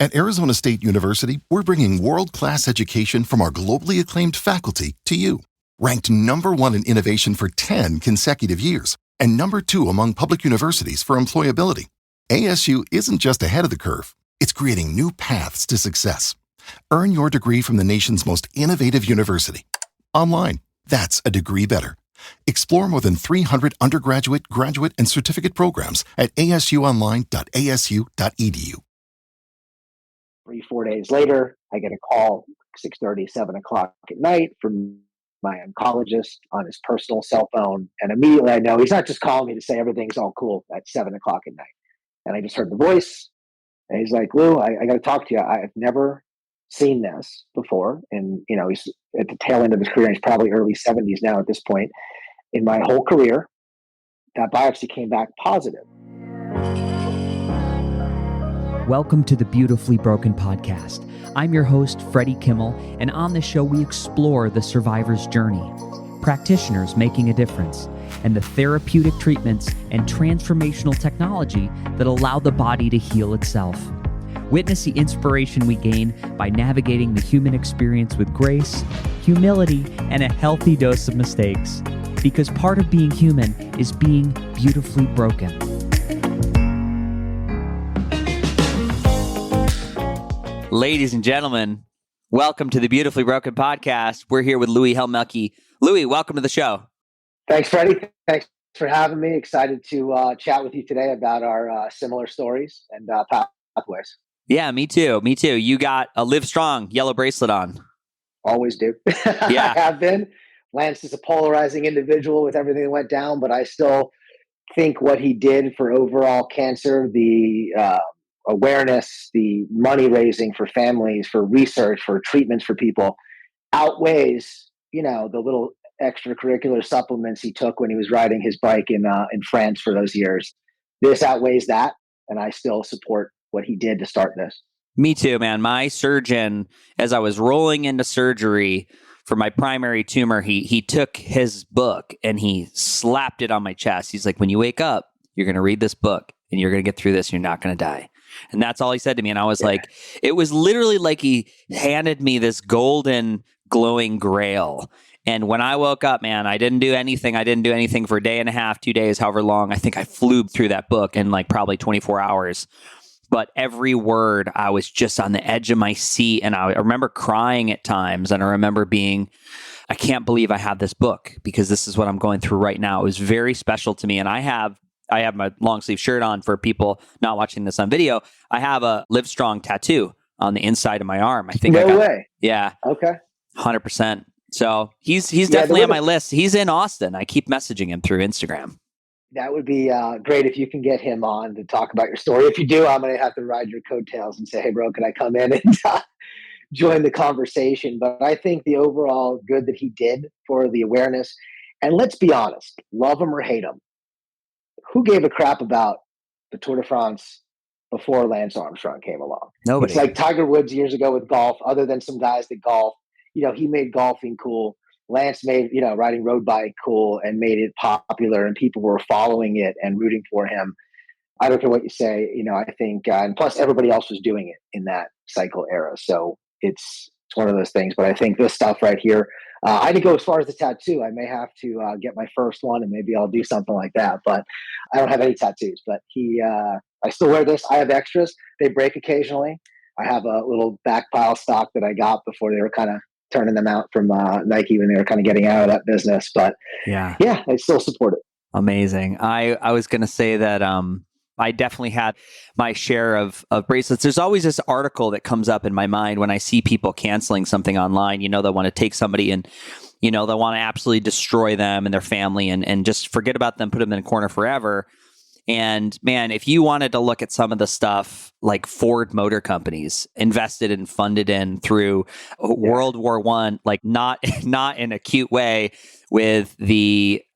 At Arizona State University, we're bringing world-class education from our globally acclaimed faculty to you. Ranked #1 in innovation for 10 consecutive years and #2 among public universities for employability, ASU isn't just ahead of the curve, it's creating new paths to success. Earn your degree from the nation's most innovative university. Online, that's a degree better. Explore more than 300 undergraduate, graduate, and certificate programs at asuonline.asu.edu. 3-4 days later, I get a call, 6:30, 7 o'clock at night from my oncologist on his personal cell phone. And immediately I know he's not just calling me to say everything's all cool at 7 o'clock at night. And I just heard the voice. And he's like, Lou, I got to talk to you. I've never seen this before. And, he's at the tail end of his career. He's probably early 70s now at this point. In my whole career, that biopsy came back positive. Welcome to the Beautifully Broken podcast. I'm your host, Freddie Kimmel, and on this show we explore the survivor's journey, practitioners making a difference, and the therapeutic treatments and transformational technology that allow the body to heal itself. Witness the inspiration we gain by navigating the human experience with grace, humility, and a healthy dose of mistakes. Because part of being human is being beautifully broken. Ladies and gentlemen, welcome to the Beautifully Broken podcast. We're here with Louie Helmecki. Louie, welcome to the show. Thanks, Freddie. Thanks for having me. Excited to chat with you today about our similar stories and pathways. Yeah, me too. You got a Live Strong yellow bracelet on. Always do. Yeah. I have been. Lance is a polarizing individual with everything that went down, but I still think what he did for overall cancer, the awareness, the money raising for families, for research, for treatments for people, outweighs, the little extracurricular supplements he took when he was riding his bike in France for those years. This outweighs that, and I still support what he did to start this. Me too, man. My surgeon, as I was rolling into surgery for my primary tumor, he took his book and he slapped it on my chest. He's like, when you wake up, you're going to read this book and you're going to get through this. You're not going to die. And that's all he said to me. And I was like, it was literally like he handed me this golden glowing grail. And when I woke up, man, I didn't do anything for a day and a half, 2 days, however long. I think I flew through that book in like probably 24 hours. But every word, I was just on the edge of my seat. And I remember crying at times. And I remember being, I can't believe I have this book because this is what I'm going through right now. It was very special to me. And I have my long sleeve shirt on for people not watching this on video. I have a Live Strong tattoo on the inside of my arm. I think No way. Yeah. Okay. 100%. So he's definitely on my list. He's in Austin. I keep messaging him through Instagram. That would be great if you can get him on to talk about your story. If you do, I'm going to have to ride your coattails and say, hey, bro, can I come in and join the conversation? But I think the overall good that he did for the awareness, and let's be honest, love him or hate him, who gave a crap about the Tour de France before Lance Armstrong came along? Nobody. It's like Tiger Woods years ago with golf, other than some guys that golf. He made golfing cool. Lance made, riding road bike cool and made it popular, and people were following it and rooting for him. I don't care what you say, I think, and plus everybody else was doing it in that cycle era. So it's one of those things, but I think this stuff right here, I didn't go as far as the tattoo. I may have to get my first one and maybe I'll do something like that, but I don't have any tattoos, but I still wear this. I have extras. They break occasionally. I have a little back pile stock that I got before they were kind of turning them out from Nike when they were kind of getting out of that business. But yeah, I still support it. Amazing. I was going to say that I definitely had my share of bracelets. There's always this article that comes up in my mind when I see people canceling something online. They want to take somebody and, they want to absolutely destroy them and their family and just forget about them, put them in a corner forever. And man, if you wanted to look at some of the stuff like Ford Motor Companies invested and funded in through World War I, like not in a cute way with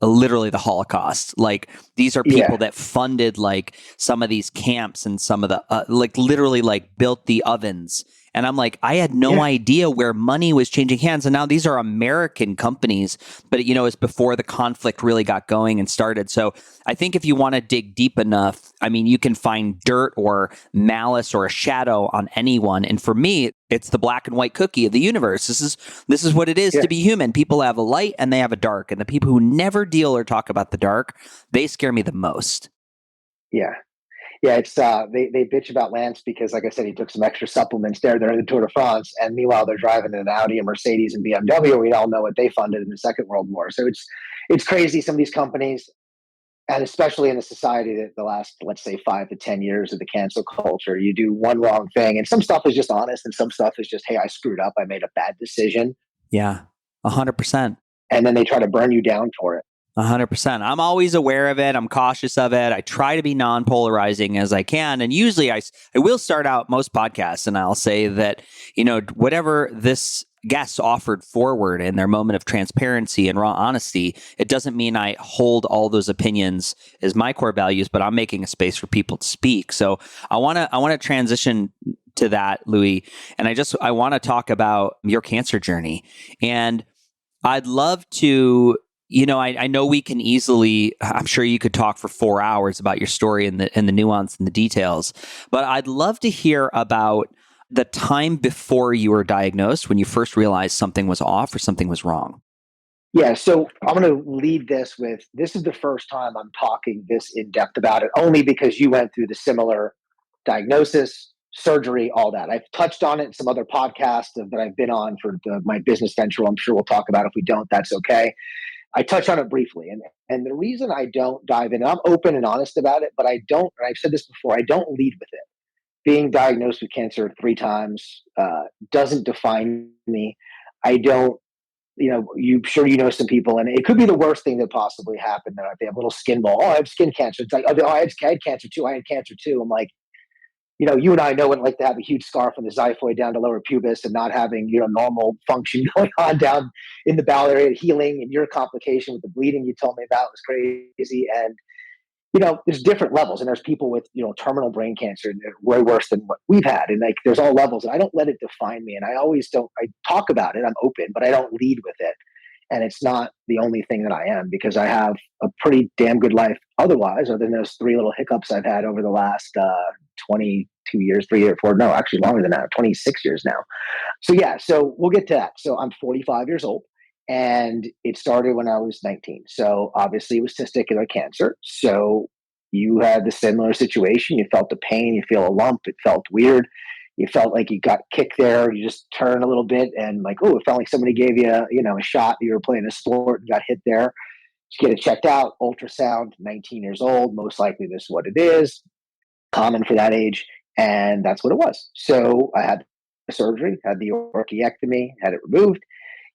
literally the Holocaust. Like these are people that funded like some of these camps and some of the literally like built the ovens And I'm like, I had no idea where money was changing hands. And now these are American companies, but it's before the conflict really got going and started. So I think if you want to dig deep enough, I mean, you can find dirt or malice or a shadow on anyone. And for me, it's the black and white cookie of the universe. This is what it is to be human. People have a light and they have a dark. And the people who never deal or talk about the dark, they scare me the most. Yeah. Yeah, it's they bitch about Lance because, like I said, he took some extra supplements there. They're in the Tour de France, and meanwhile they're driving an Audi, a Mercedes, and BMW. We all know what they funded in the Second World War. So it's crazy. Some of these companies, and especially in the society that the last, let's say, 5 to 10 years of the cancel culture, you do one wrong thing, and some stuff is just honest, and some stuff is just, hey, I screwed up, I made a bad decision. Yeah, 100%. And then they try to burn you down for it. 100%. I'm always aware of it. I'm cautious of it. I try to be non-polarizing as I can. And usually I will start out most podcasts and I'll say that, whatever this guest offered forward in their moment of transparency and raw honesty, it doesn't mean I hold all those opinions as my core values, but I'm making a space for people to speak. So I want to transition to that, Louie. And I want to talk about your cancer journey. And I'd love to, I know we can easily, I'm sure you could talk for 4 hours about your story and the nuance and the details, but I'd love to hear about the time before you were diagnosed when you first realized something was off or something was wrong. Yeah, so I'm going to lead this with, this is the first time I'm talking this in depth about it, only because you went through the similar diagnosis, surgery, all that. I've touched on it in some other podcasts that I've been on for my business venture. I'm sure we'll talk about it. If we don't, that's okay. I touch on it briefly. And the reason I don't dive in, I'm open and honest about it, but I don't, and I've said this before, I don't lead with it. Being diagnosed with cancer 3 times doesn't define me. I don't, you know some people, and it could be the worst thing that possibly happened. That they have a little skin ball. Oh, I have skin cancer. It's like, oh, I had cancer too. I had cancer too. I'm like, you and I know what it's like to have a huge scar from the xiphoid down to lower pubis and not having, normal function going on down in the bowel area, healing, and your complication with the bleeding you told me about was crazy. And, there's different levels, and there's people with, terminal brain cancer and way worse than what we've had. And there's all levels, and I don't let it define me. And I talk about it. I'm open, but I don't lead with it. And it's not the only thing that I am, because I have a pretty damn good life otherwise, other than those 3 little hiccups I've had over the last 22 years, 3 or 4, no, actually longer than that, 26 years now. So we'll get to that. So I'm 45 years old, and it started when I was 19. So obviously it was testicular cancer. So you had the similar situation. You felt the pain, you feel a lump, it felt weird. You felt like you got kicked there. You just turn a little bit and like, oh, it felt like somebody gave you, a shot. You were playing a sport and got hit there. Just get it checked out. Ultrasound, 19 years old. Most likely this is what it is. Common for that age. And that's what it was. So I had the surgery, had the orchiectomy, had it removed.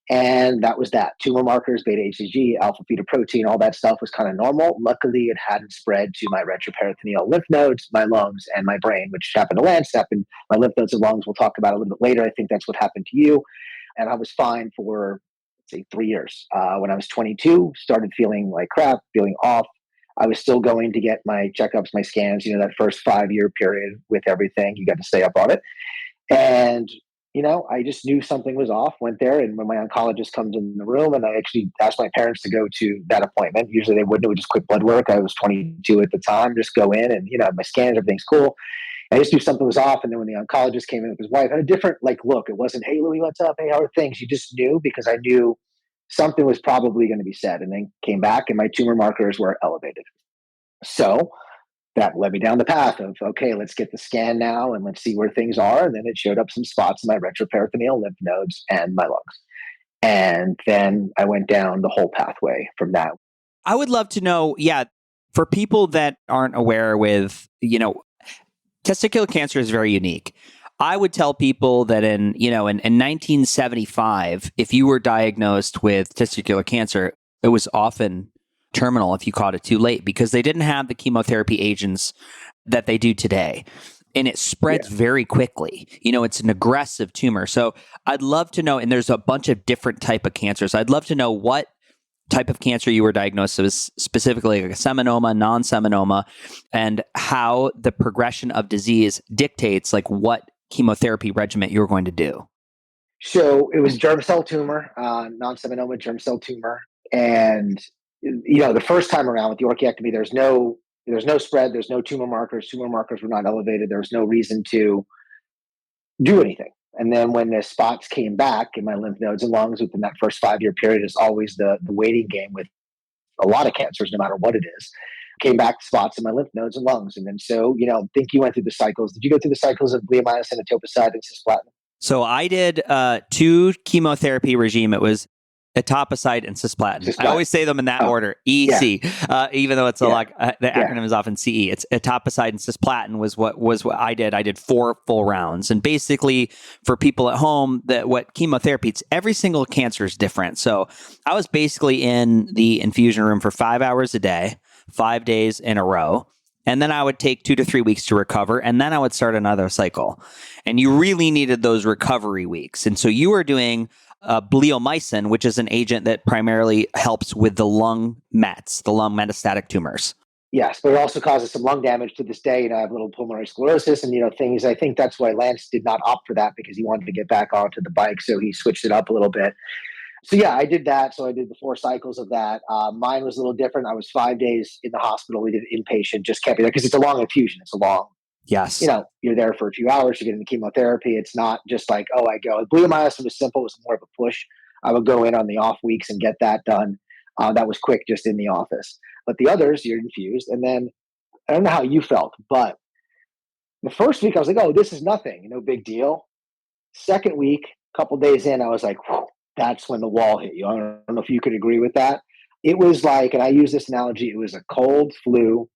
And that was that. Tumor markers, beta HCG, alpha fetoprotein, all that stuff was kind of normal. Luckily, it hadn't spread to my retroperitoneal lymph nodes, my lungs, and my brain, which happened to Lance. Happened my lymph nodes and lungs. We'll talk about a little bit later. I think that's what happened to you. And I was fine for, let's say, 3 years. When I was 22, started feeling like crap, feeling off. I was still going to get my checkups, my scans, that first 5-year period with everything. You got to stay up on it. And I just knew something was off, went there. And when my oncologist comes in the room, and I actually asked my parents to go to that appointment, usually they wouldn't, it was just quick blood work. I was 22 at the time, just go in and, my scans, everything's cool. I just knew something was off. And then when the oncologist came in with his wife, had a different look. It wasn't, hey, Louie, what's up? Hey, how are things? You just knew, because I knew something was probably going to be said. And then came back and my tumor markers were elevated. So that led me down the path of, okay, let's get the scan now and let's see where things are. And then it showed up some spots in my retroperitoneal lymph nodes and my lungs. And then I went down the whole pathway from that. I would love to know, for people that aren't aware with, testicular cancer is very unique. I would tell people that in 1975, if you were diagnosed with testicular cancer, it was often terminal if you caught it too late, because they didn't have the chemotherapy agents that they do today. And it spreads very quickly. It's an aggressive tumor. So I'd love to know, and there's a bunch of different type of cancers. I'd love to know what type of cancer you were diagnosed with, specifically like a seminoma, non-seminoma, and how the progression of disease dictates what chemotherapy regimen you were going to do? So it was germ cell tumor, non-seminoma germ cell tumor. And, the first time around with the orchiectomy, there's no spread. There's no tumor markers. Tumor markers were not elevated. There was no reason to do anything. And then when the spots came back in my lymph nodes and lungs within that first 5-year period, is always the waiting game with a lot of cancers, no matter what it is, came back spots in my lymph nodes and lungs. And then think you went through the cycles. Did you go through the cycles of bleomycin, etoposide, and cisplatin? So I did 2 chemotherapy regime. It was etoposide and cisplatin. I always say them in that order, EC, even though it's a lot, the acronym is often CE. It's etoposide and cisplatin was what I did. I did 4 full rounds. And basically for people at home, what chemotherapy, it's every single cancer is different. So I was basically in the infusion room for 5 hours a day, 5 days in a row. And then I would take 2 to 3 weeks to recover, and then I would start another cycle. And you really needed those recovery weeks. And so you were doing bleomycin, which is an agent that primarily helps with the lung mets, the lung metastatic tumors. Yes, but it also causes some lung damage to this day. I have a little pulmonary sclerosis and, things. I think that's why Lance did not opt for that, because he wanted to get back onto the bike. So he switched it up a little bit. So yeah, I did that. So I did the 4 cycles of that. Mine was a little different. I was 5 days in the hospital. We did inpatient, just kept me there because it's a long infusion. It's a long, yes. You're there for a few hours to get into chemotherapy. It's not just like, oh, I go. Bleomycin was simple. It was more of a push. I would go in on the off weeks and get that done. That was quick, just in the office. But the others, you're infused. And then I don't know how you felt, but the first week I was like, oh, this is nothing. No big deal. Second week, a couple days in, I was like, whew, that's when the wall hit you. I don't know if you could agree with that. It was like, and I use this analogy, it was a cold, flu,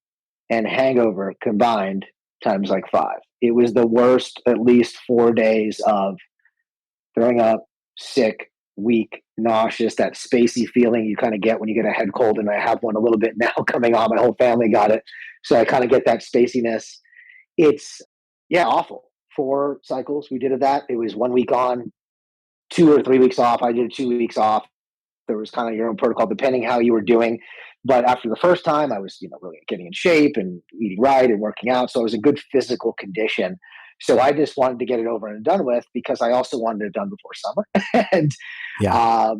and hangover combined times like 5. It was the worst, at least 4 days of throwing up, sick, weak, nauseous, that spacey feeling you kind of get when you get a head cold. And I have one a little bit now coming on. My whole family got it. So I kind of get that spaciness. It's, awful. 4 cycles we did of that. It was 1 week on, 2 or 3 weeks off. I did 2 weeks off. There was kind of your own protocol depending how you were doing. But after the first time, I was, really getting in shape and eating right and working out. So I was in good physical condition. So I just wanted to get it over and done with, because I also wanted it done before summer. And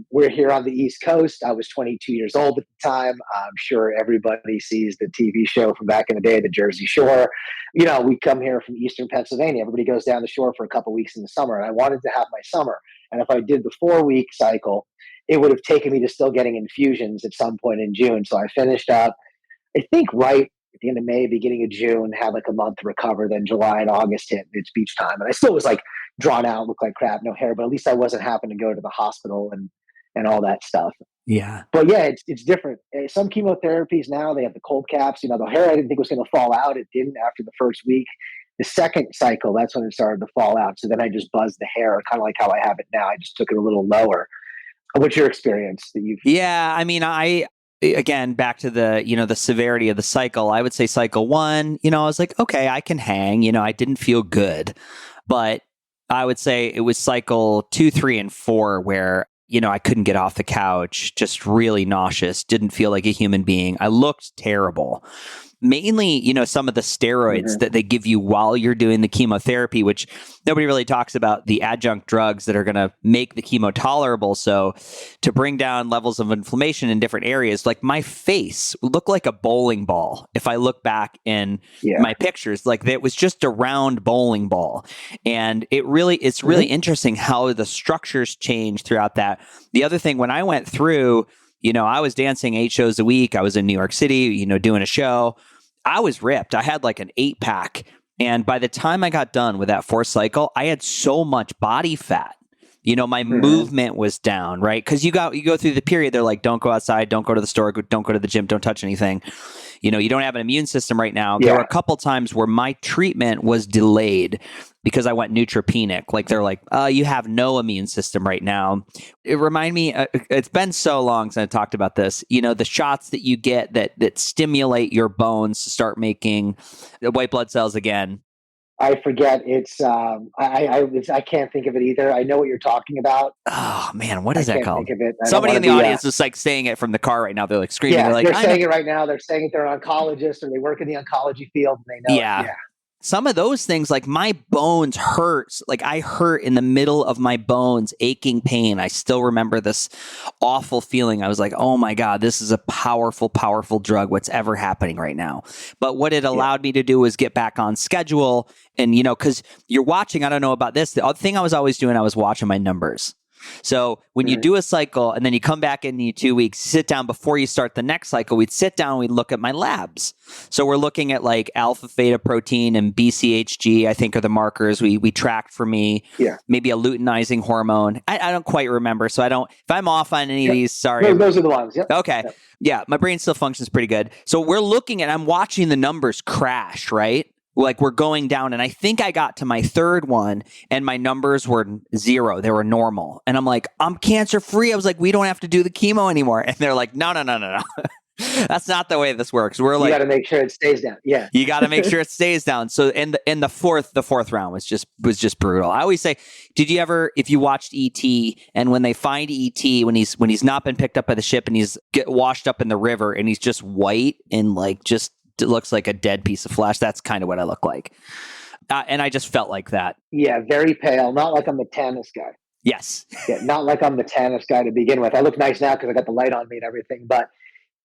we're here on the East Coast. I was 22 years old at the time. I'm sure everybody sees the TV show from back in the day, The Jersey Shore. We come here from Eastern Pennsylvania. Everybody goes down the shore for a couple weeks in the summer. And I wanted to have my summer. And if I did the 4-week cycle, it would have taken me to still getting infusions at some point in June. So I finished up, I think, right at the end of May, beginning of June, had like a month to recover. Then July and August hit. It's beach time. And I still was like drawn out, looked like crap, no hair, but at least I wasn't having to go to the hospital and all that stuff. Yeah. But yeah, it's different. Some chemotherapies now, they have the cold caps. The hair I didn't think was going to fall out. It didn't after the first week. The second cycle, that's when it started to fall out. So then I just buzzed the hair, kind of like how I have it now. I just took it a little lower. What's your experience that you've? Yeah, I mean, again, back to the, the severity of the cycle, I would say cycle 1, I was like, okay, I can hang, I didn't feel good. But I would say it was cycle 2, 3, and 4 where, I couldn't get off the couch, just really nauseous, didn't feel like a human being. I looked terrible. Mainly, some of the steroids that they give you while you're doing the chemotherapy, which nobody really talks about, the adjunct drugs that are going to make the chemo tolerable. So to bring down levels of inflammation in different areas, like my face looked like a bowling ball. If I look back in my pictures, like it was just a round bowling ball. And it's really interesting how the structures change throughout that. The other thing, when I went through, I was dancing 8 shows a week. I was in New York City, doing a show. I was ripped. I had like an 8-pack. And by the time I got done with that 4th cycle, I had so much body fat. My movement was down, right? Because you go through the period, they're like, don't go outside, don't go to the store, don't go to the gym, don't touch anything. You don't have an immune system right now. There were a couple times where my treatment was delayed because I went neutropenic. Like they're like, you have no immune system right now. It reminded me, it's been so long since I talked about this, the shots that you get that stimulate your bones to start making white blood cells again. I forget. It's I can't think of it either. I know what you're talking about. Oh man, what is that called? Think of it. Somebody in the audience is like saying it from the car right now. They're like screaming. Yeah, they're like, saying it right now. They're saying it. They're an oncologist or they work in the oncology field and they know. Yeah. It. Yeah. some of those things, like my bones hurts. Like I hurt in the middle of my bones, aching pain. I still remember this awful feeling. I was like, oh my God, this is a powerful, powerful drug. What's ever happening right now? But what it allowed me to do was get back on schedule. And, you know, because you're watching, I don't know about this. The other thing I was always doing, I was watching my numbers. So when you do a cycle and then you come back in 2 weeks, sit down before you start the next cycle, we'd sit down and we'd look at my labs. So we're looking at like alpha theta protein and BCHG, I think are the markers we tracked for me. Yeah. Maybe a luteinizing hormone. I don't quite remember. So if I'm off on any of these, sorry. Those are the ones. Yep. Okay. Yep. Yeah. My brain still functions pretty good. So we're looking at, I'm watching the numbers crash, right? Like we're going down, and I think I got to my third one and my numbers were 0. They were normal. And I'm like, I'm cancer free. I was like, we don't have to do the chemo anymore. And they're like, no. That's not the way this works. We're like, you got to make sure it stays down. Yeah. You got to make sure it stays down. So in the fourth round was just brutal. I always say, did you ever, if you watched E.T. and when they find E.T. when he's not been picked up by the ship and he's get washed up in the river and he's just white and like just, it looks like a dead piece of flesh. That's kind of what I look like. And I just felt like that. Yeah, very pale. Not like I'm the tannest guy. Yes. Yeah, not like I'm the tannest guy to begin with. I look nice now because I got the light on me and everything, but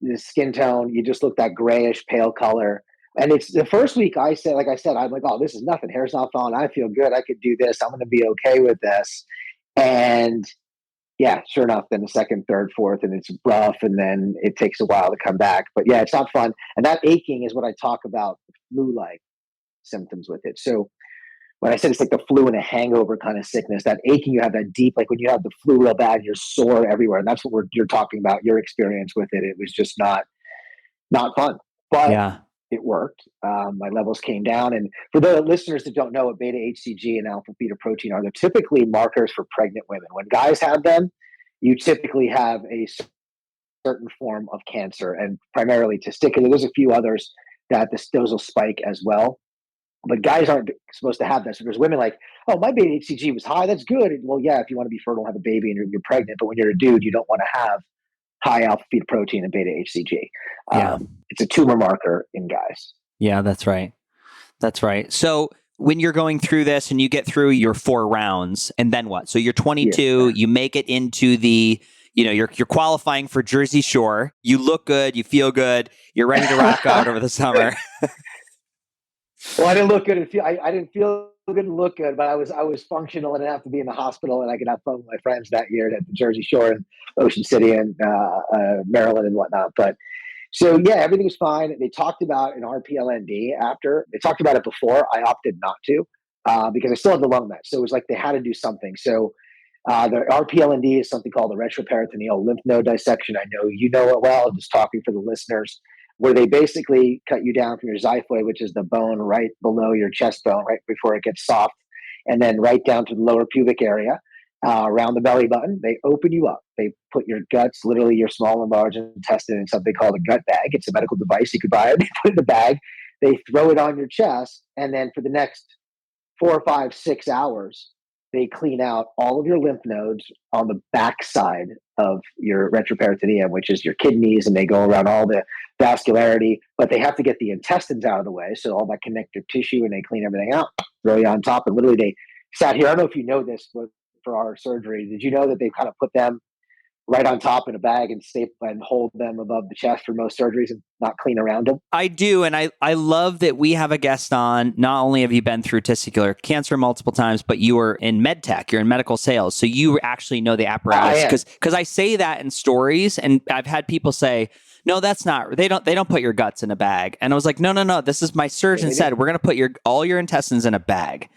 the skin tone, you just look that grayish, pale color. And it's the first week I'm like, oh, this is nothing. Hair's not falling. I feel good. I could do this. I'm going to be okay with this. And yeah, sure enough, then the second, third, fourth, and it's rough, and then it takes a while to come back. But yeah, it's not fun. And that aching is what I talk about, flu-like symptoms with it. So when I said it's like the flu and a hangover kind of sickness, that aching, you have that deep, like when you have the flu real bad, you're sore everywhere. And that's what you're talking about, your experience with it. It was just not fun. But yeah, it worked. My levels came down. And for the listeners that don't know what beta HCG and alpha beta protein are, they're typically markers for pregnant women. When guys have them, you typically have a certain form of cancer, and primarily testicular. There's a few others that those will spike as well. But guys aren't supposed to have that. So there's women like, oh, my beta HCG was high. That's good. Well, yeah, if you want to be fertile, have a baby, and you're pregnant. But when you're a dude, you don't want to have high alpha beta protein and beta HCG. It's a tumor marker in guys. Yeah, that's right. That's right. So when you're going through this and you get through your 4 rounds, and then what? So you're 22, you make it into the, you're qualifying for Jersey Shore. You look good, you feel good, you're ready to rock out over the summer. Well, I didn't look good. I didn't feel good and look good, but I was functional and didn't have to be in the hospital, and I could have fun with my friends that year at the Jersey Shore and Ocean City and Maryland and whatnot. But so yeah, everything was fine. They talked about an RPLND after. They talked about it before. I opted not to because I still had the lung mets. So it was like they had to do something. So the RPLND is something called the retroperitoneal lymph node dissection. I know you know it well. I'm just talking for the listeners, where they basically cut you down from your xiphoid, which is the bone right below your chest bone, right before it gets soft, and then right down to the lower pubic area, around the belly button. They open you up. They put your guts, literally your small and large intestine, in something called a gut bag. It's a medical device. You could buy it. They put it in the bag. They throw it on your chest, and then for the next 4, 5, 6 hours, they clean out all of your lymph nodes on the backside of your retroperitoneum, which is your kidneys, and they go around all the vascularity, but they have to get the intestines out of the way. So all that connective tissue, and they clean everything out, throw you on top. And literally they sat here. I don't know if you know this, but for our surgery, did you know that they kind of put them right on top in a bag and staple and hold them above the chest for most surgeries and not clean around them? I do. And I love that we have a guest on. Not only have you been through testicular cancer multiple times, but you are in med tech, you're in medical sales. So you actually know the apparatus. Because I say that in stories, and I've had people say, no, that's not, they don't put your guts in a bag. And I was like, no, this is my surgeon said, we're going to put all your intestines in a bag.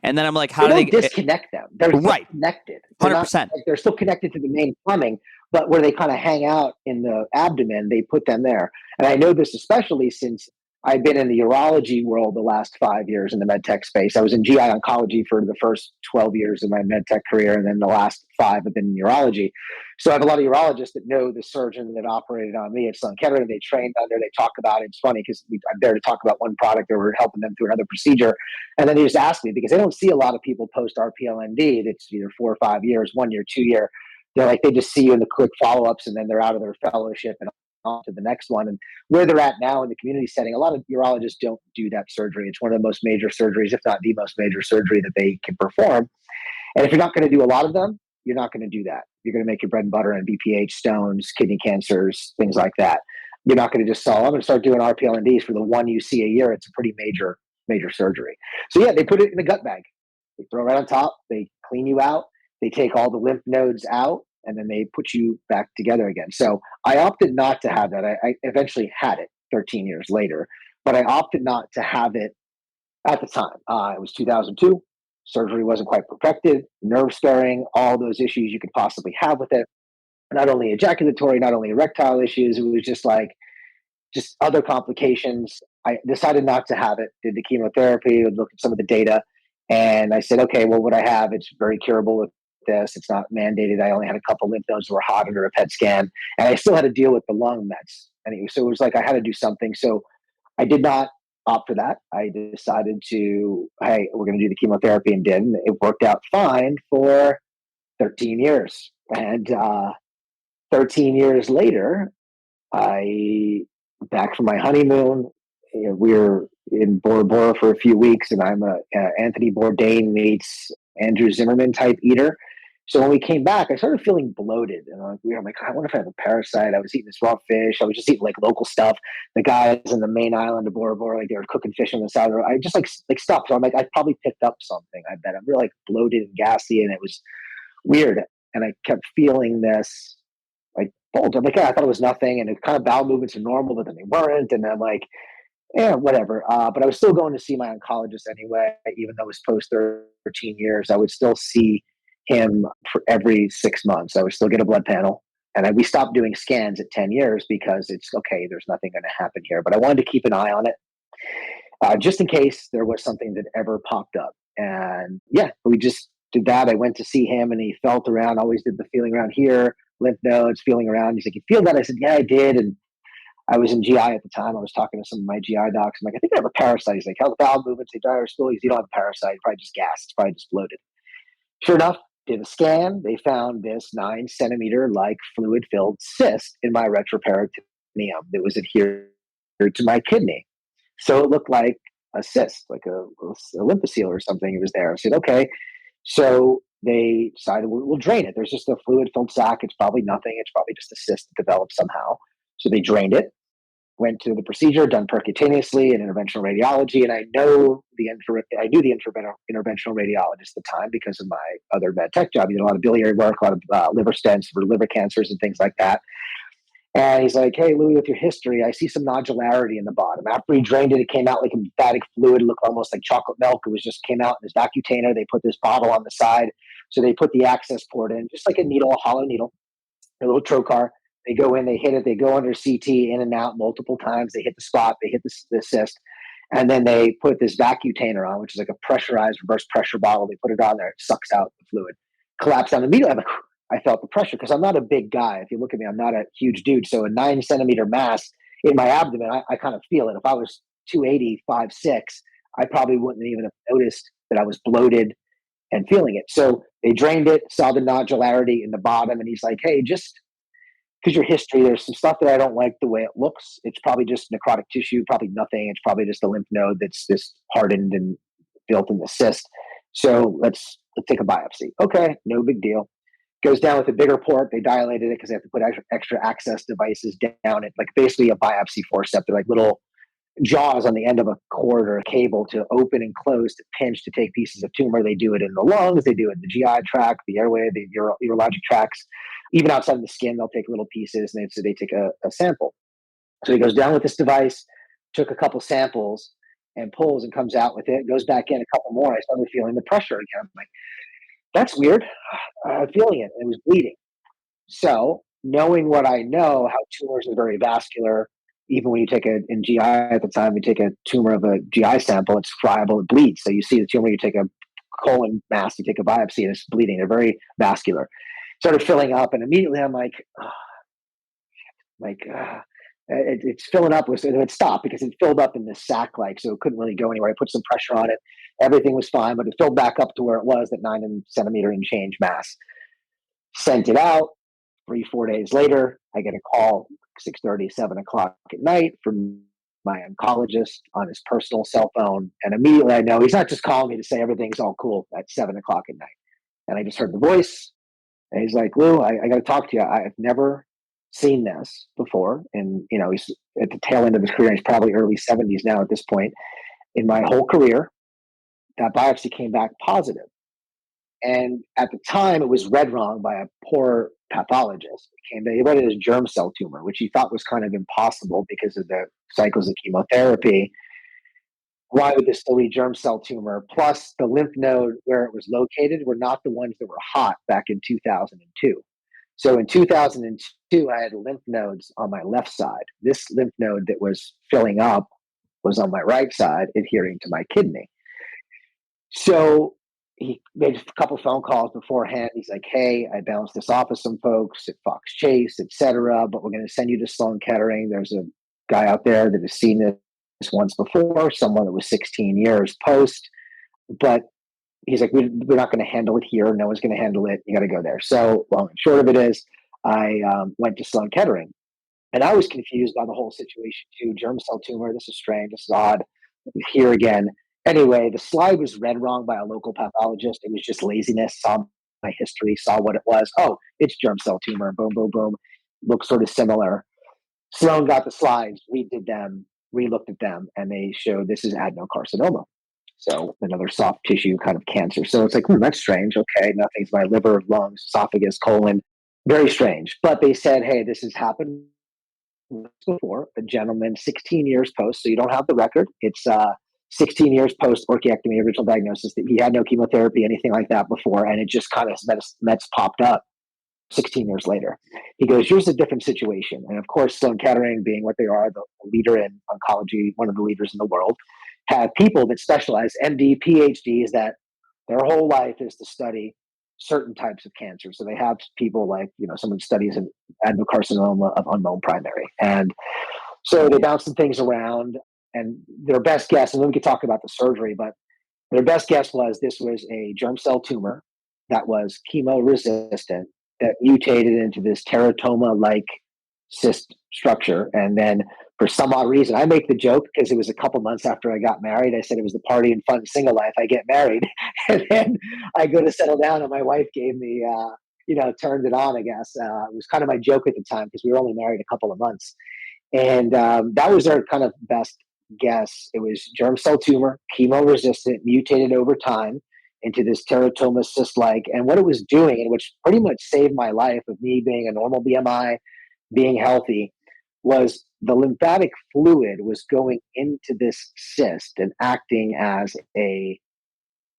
And then I'm like, how do they disconnect them? They're right. connected. 100%. They're still connected to the main plumbing, but where they kind of hang out in the abdomen, they put them there. And I know this especially since I've been in the urology world the last 5 years in the med tech space. I was in GI oncology for the first 12 years of my med tech career, and then the last 5 have been in urology. So I have a lot of urologists that know the surgeon that operated on me at Sloan Kettering. They trained under, they talk about it. It's funny because I'm there to talk about one product, or we're helping them through another procedure. And then they just ask me, because they don't see a lot of people post RPLND. It's either 4 or 5 years, 1 year, 2 year. They're like, they just see you in the quick follow-ups, and then they're out of their fellowship and on to the next one. And where they're at now in the community setting, a lot of urologists don't do that surgery. It's one of the most major surgeries, if not the most major surgery that they can perform. And if you're not going to do a lot of them, you're not going to do that. You're going to make your bread and butter on BPH, stones, kidney cancers, things like that. You're not going to just I'm going to start doing RPL&Ds for the one you see a year. It's a pretty major surgery. So yeah, they put it in the gut bag. They throw it right on top. They clean you out. They take all the lymph nodes out, and then they put you back together again. So I opted not to have that. I eventually had it 13 years later, but I opted not to have it at the time. It was 2002. Surgery wasn't quite perfected, nerve sparing, all those issues you could possibly have with it. Not only ejaculatory, not only erectile issues. It was just other complications. I decided not to have it, did the chemotherapy, would look at some of the data. And I said, okay, well, what I have, it's very curable with this. It's not mandated. I only had a couple lymph nodes that were hot under a PET scan. And I still had to deal with the lung mets. Anyway, so it was like I had to do something. So I did not opt for that. I decided hey, we're going to do the chemotherapy, and did. And it worked out fine for 13 years. And 13 years later, back from my honeymoon. We were in Bora Bora for a few weeks, and I'm a Anthony Bourdain meets Andrew Zimmerman type eater. So when we came back, I started feeling bloated, and I'm like, I wonder if I have a parasite. I was eating this raw fish. I was just eating like local stuff. The guys in the main island of Bora Bora, like they were cooking fish on the side of the road. I just like stuff. So I'm like, I probably picked up something. I bet I'm really like bloated and gassy, and it was weird. And I kept feeling this like bulge. I'm like, yeah, I thought it was nothing, and it kind of bowel movements are normal, but then they weren't. And I'm like, yeah, whatever. But I was still going to see my oncologist anyway, even though it was post 13 years. I would still see him for every 6 months. I would still get a blood panel. And we stopped doing scans at 10 years because it's okay, there's nothing going to happen here. But I wanted to keep an eye on it just in case there was something that ever popped up. And yeah, we just did that. I went to see him, and he felt around, always did the feeling around here, lymph nodes, feeling around. He's like, you feel that? I said, yeah, I did. And I was in GI at the time. I was talking to some of my GI docs. I'm like, I think I have a parasite. He's like, how's the bowel movements? They diarrhea stoolies. You don't have a parasite. Probably just gas. It's probably just bloated. Sure enough, did a scan. They found this 9-centimeter like fluid filled cyst in my retroperitoneum that was adhered to my kidney. So it looked like a cyst, like a lymphocele or something. It was there. I said, okay. So they decided we'll drain it. There's just a fluid filled sac. It's probably nothing. It's probably just a cyst that developed somehow. So they drained it. Went to the procedure done percutaneously in interventional radiology, and I knew the interventional radiologist at the time because of my other med tech job. He did a lot of biliary work, a lot of liver stents for liver cancers and things like that. And he's like, "Hey, Louie, with your history, I see some nodularity in the bottom. After he drained it, it came out like a lymphatic fluid. It looked almost like chocolate milk. It was just came out in this vacutainer. They put this bottle on the side, so they put the access port in, just like a needle, a hollow needle, a little trocar. They go in, they hit it, they go under CT in and out multiple times. They hit the spot, they hit the cyst, and then they put this vacutainer on, which is like a pressurized reverse pressure bottle. They put it on there, it sucks out the fluid, collapse down immediately. I'm like, I felt the pressure because I'm not a big guy. If you look at me, I'm not a huge dude. So a 9-centimeter mass in my abdomen, I kind of feel it. If I was 280, 5'6", I probably wouldn't even have noticed that I was bloated and feeling it. So they drained it, saw the nodularity in the bottom, and he's like, hey, just because your history, there's some stuff that I don't like the way it looks. It's probably just necrotic tissue, probably nothing. It's probably just a lymph node that's just hardened and built in the cyst. So let's take a biopsy. Okay, no big deal. Goes down with a bigger port. They dilated it because they have to put extra access devices down it, like basically a biopsy forceps. They're like little jaws on the end of a cord or a cable to open and close, to pinch, to take pieces of tumor. They do it in the lungs, they do it in the GI tract, the airway, the urologic tracts. Even outside of the skin, they'll take little pieces, and they take a sample. So he goes down with this device, took a couple samples, and pulls and comes out with it, goes back in a couple more. I started feeling the pressure again. I'm like, that's weird. I'm feeling it. It was bleeding. So knowing what I know, how tumors are very vascular, even when you take in GI at the time, you take a tumor of a GI sample, it's friable, it bleeds. So you see the tumor, you take a colon mass, you take a biopsy, and it's bleeding. They're very vascular. Started filling up, and immediately I'm like, it's filling up. It stopped because it filled up in this sac, so it couldn't really go anywhere. I put some pressure on it. Everything was fine, but it filled back up to where it was, that 9-centimeter and change mass. Sent it out. 3-4 days later, I get a call 6:30, 7 o'clock at night from my oncologist on his personal cell phone. And immediately I know he's not just calling me to say everything's all cool at 7 o'clock at night. And I just heard the voice. And he's like, Lou, I got to talk to you. I've never seen this before. And, he's at the tail end of his career. He's probably early 70s now at this point. In my whole career, that biopsy came back positive. And at the time, it was read wrong by a poor pathologist. They read it as germ cell tumor, which he thought was kind of impossible because of the cycles of chemotherapy. Why would this still be germ cell tumor? Plus, the lymph node where it was located were not the ones that were hot back in 2002. So in 2002, I had lymph nodes on my left side. This lymph node that was filling up was on my right side, adhering to my kidney. So he made a couple phone calls beforehand. He's like, hey, I bounced this off of some folks at Fox Chase, etc., but we're going to send you to Sloan Kettering. There's a guy out there that has seen this once before, someone that was 16 years post, but he's like, we're not going to handle it here. No one's going to handle it. You got to go there. So long and short of it is, I went to Sloan Kettering, and I was confused by the whole situation too. Germ cell tumor. This is strange. This is odd. Here again. Anyway, the slide was read wrong by a local pathologist. It was just laziness. Saw my history, saw what it was. Oh, it's germ cell tumor. Boom, boom, boom. Looks sort of similar. Sloan got the slides, redid them, relooked at them, and they showed this is adenocarcinoma. So another soft tissue kind of cancer. So it's like, that's strange. Okay, nothing's my liver, lungs, esophagus, colon. Very strange. But they said, hey, this has happened before. A gentleman, 16 years post. So you don't have the record. It's 16 years post orchiectomy, original diagnosis, that he had no chemotherapy, anything like that before. And it just kind of mets popped up 16 years later. He goes, here's a different situation. And of course, Sloan Kettering, being what they are, the leader in oncology, one of the leaders in the world, have people that specialize, MD, PhDs, that their whole life is to study certain types of cancer. So they have people like, someone studies an adenocarcinoma of unknown primary. And so they bounce some things around, and their best guess, and then we could talk about the surgery, but their best guess was this was a germ cell tumor that was chemo resistant that mutated into this teratoma-like cyst structure. And then for some odd reason, I make the joke because it was a couple months after I got married. I said it was the party and fun single life. I get married and then I go to settle down, and my wife gave me, turned it on, I guess. It was kind of my joke at the time because we were only married a couple of months. And that was our kind of best guess. It was germ cell tumor, chemo resistant, mutated over time into this teratoma cyst-like. And what it was doing, and which pretty much saved my life of me being a normal BMI, being healthy, was the lymphatic fluid was going into this cyst and acting as a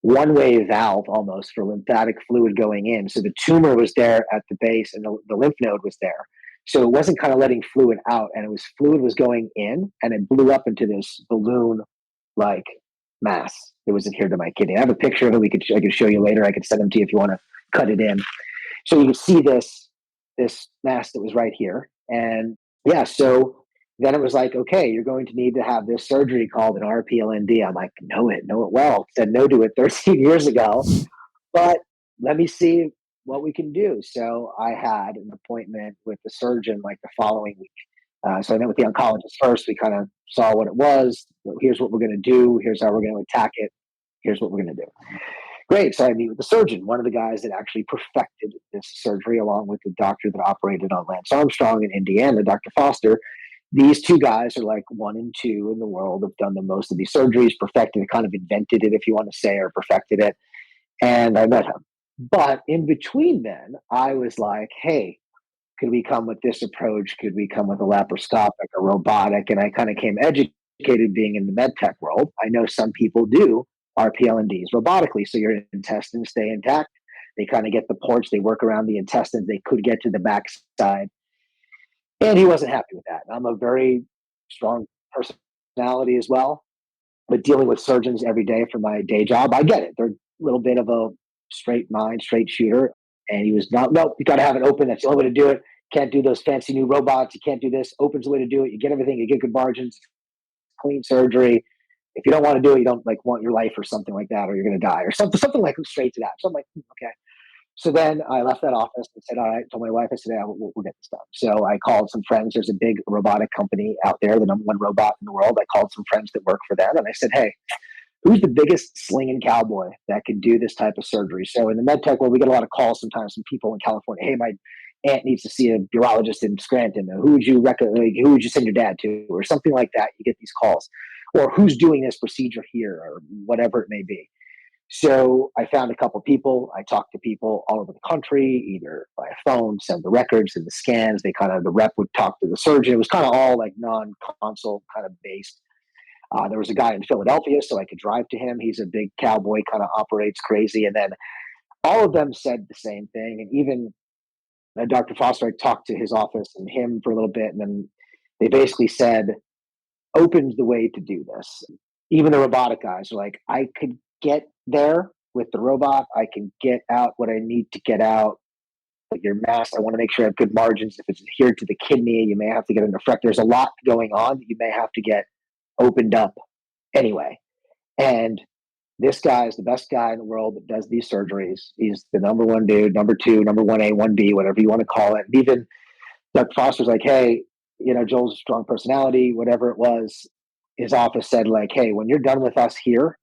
one-way valve almost for lymphatic fluid going in. So the tumor was there at the base, and the lymph node was there. So it wasn't kind of letting fluid out, and fluid was going in, and it blew up into this balloon-like mass that was adhered to my kidney. I have a picture of it. I could show you later. I could send them to you if you want to cut it in. So you can see this mass that was right here. And yeah, so then it was like, okay, you're going to need to have this surgery called an RPLND. I'm like, know it well. Said no to it 13 years ago, but let me see what we can do. So I had an appointment with the surgeon like the following week. So I met with the oncologist first. We kind of saw what it was. Here's what we're going to do. Here's how we're going to attack it. Here's what we're going to do. Great. So I meet with the surgeon, one of the guys that actually perfected this surgery, along with the doctor that operated on Lance Armstrong in Indiana, Dr. Foster. These two guys are like 1 and 2 in the world, have done the most of these surgeries, perfected it, kind of invented it, if you want to say, or perfected it. And I met him. But in between then, I was like, hey, could we come with this approach? Could we come with a laparoscopic, a robotic? And I kind of came educated being in the med tech world. I know some people do RPLNDs robotically, so your intestines stay intact. They kind of get the ports, they work around the intestines, they could get to the backside. And he wasn't happy with that. I'm a very strong personality as well, but dealing with surgeons every day for my day job, I get it. They're a little bit of a straight mind, straight shooter. And he was not, no, you got to have it open. That's the only way to do it. Can't do those fancy new robots. You can't do this. Open's the way to do it. You get everything. You get good margins, clean surgery. If you don't want to do it, you don't want your life or something like that, or you're going to die or something like straight to that. So I'm like, okay. So then I left that office and said, all right, told my wife, I said, yeah, we'll get this done. So I called some friends. There's a big robotic company out there, the number one robot in the world. I called some friends that work for them and I said, hey, who's the biggest slinging cowboy that could do this type of surgery? So in the med tech world, we get a lot of calls sometimes from people in California. Hey, my aunt needs to see a urologist in Scranton. Who would you recommend? Who would you send your dad to? Or something like that. You get these calls. Or who's doing this procedure here or whatever it may be. So I found a couple of people. I talked to people all over the country, either by phone, send the records and the scans. The rep would talk to the surgeon. It was kind of all like non-consult kind of based. There was a guy in Philadelphia, so I could drive to him. He's a big cowboy, kind of operates crazy. And then all of them said the same thing. And even Dr. Foster, I talked to his office and him for a little bit. And then they basically said, opened the way to do this. Even the robotic guys are like, I could get there with the robot. I can get out what I need to get out. But your mass, I want to make sure I have good margins. If it's adhered to the kidney, you may have to get a nephrectomy. There's a lot going on that you may have to get opened up anyway. And this guy is the best guy in the world that does these surgeries. He's the number one dude, number two, number 1A, 1B, whatever you want to call it. And even Dr. Foster's like, hey, Joel's a strong personality, whatever it was. His office said like, hey, when you're done with us here,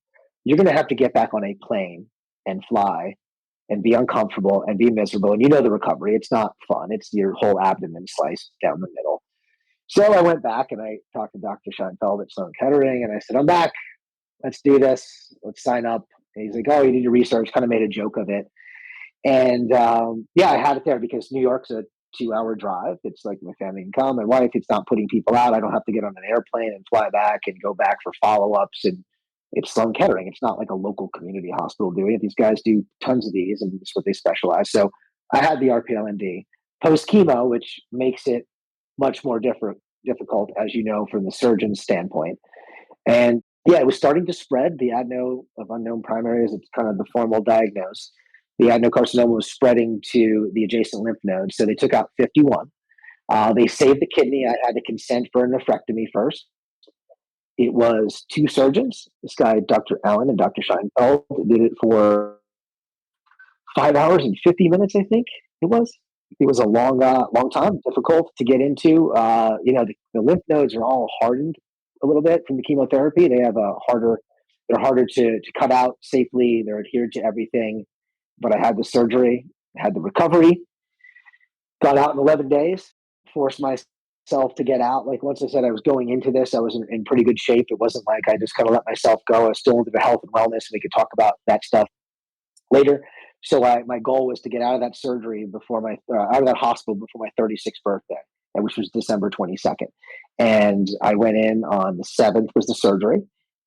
you're going to have to get back on a plane and fly and be uncomfortable and be miserable. And the recovery, it's not fun. It's your whole abdomen sliced down the middle. So I went back and I talked to Dr. Scheinfeld at Sloan Kettering and I said, I'm back. Let's do this. Let's sign up. And he's like, oh, you need your research, kind of made a joke of it. And I had it there because New York's a 2-hour drive. It's like my family can come, my wife, it's not putting people out. I don't have to get on an airplane and fly back and go back for follow-ups. And it's Sloan Kettering. It's not like a local community hospital doing it. These guys do tons of these and it's what they specialize. So I had the RPLND post chemo, which makes it much more difficult, as you know, from the surgeon's standpoint. And it was starting to spread. The adeno of unknown primaries, it's kind of the formal diagnose. The adenocarcinoma was spreading to the adjacent lymph nodes. So they took out 51. They saved the kidney. I had to consent for a nephrectomy first. It was 2 surgeons. This guy, Dr. Allen and Dr. Scheinfeld, did it for 5 hours and 50 minutes, I think it was. It was a long time, difficult to get into. The lymph nodes are all hardened a little bit from the chemotherapy. They have they're harder to cut out safely. They're adhered to everything. But I had the surgery, had the recovery, got out in 11 days, forced myself to get out. Like once I said I was going into this, I was in pretty good shape. It wasn't like I just kind of let myself go. I was still into the health and wellness, and we could talk about that stuff later. So my goal was to get out of that surgery out of that hospital before my 36th birthday, which was December 22nd. And I went in on the 7th was the surgery.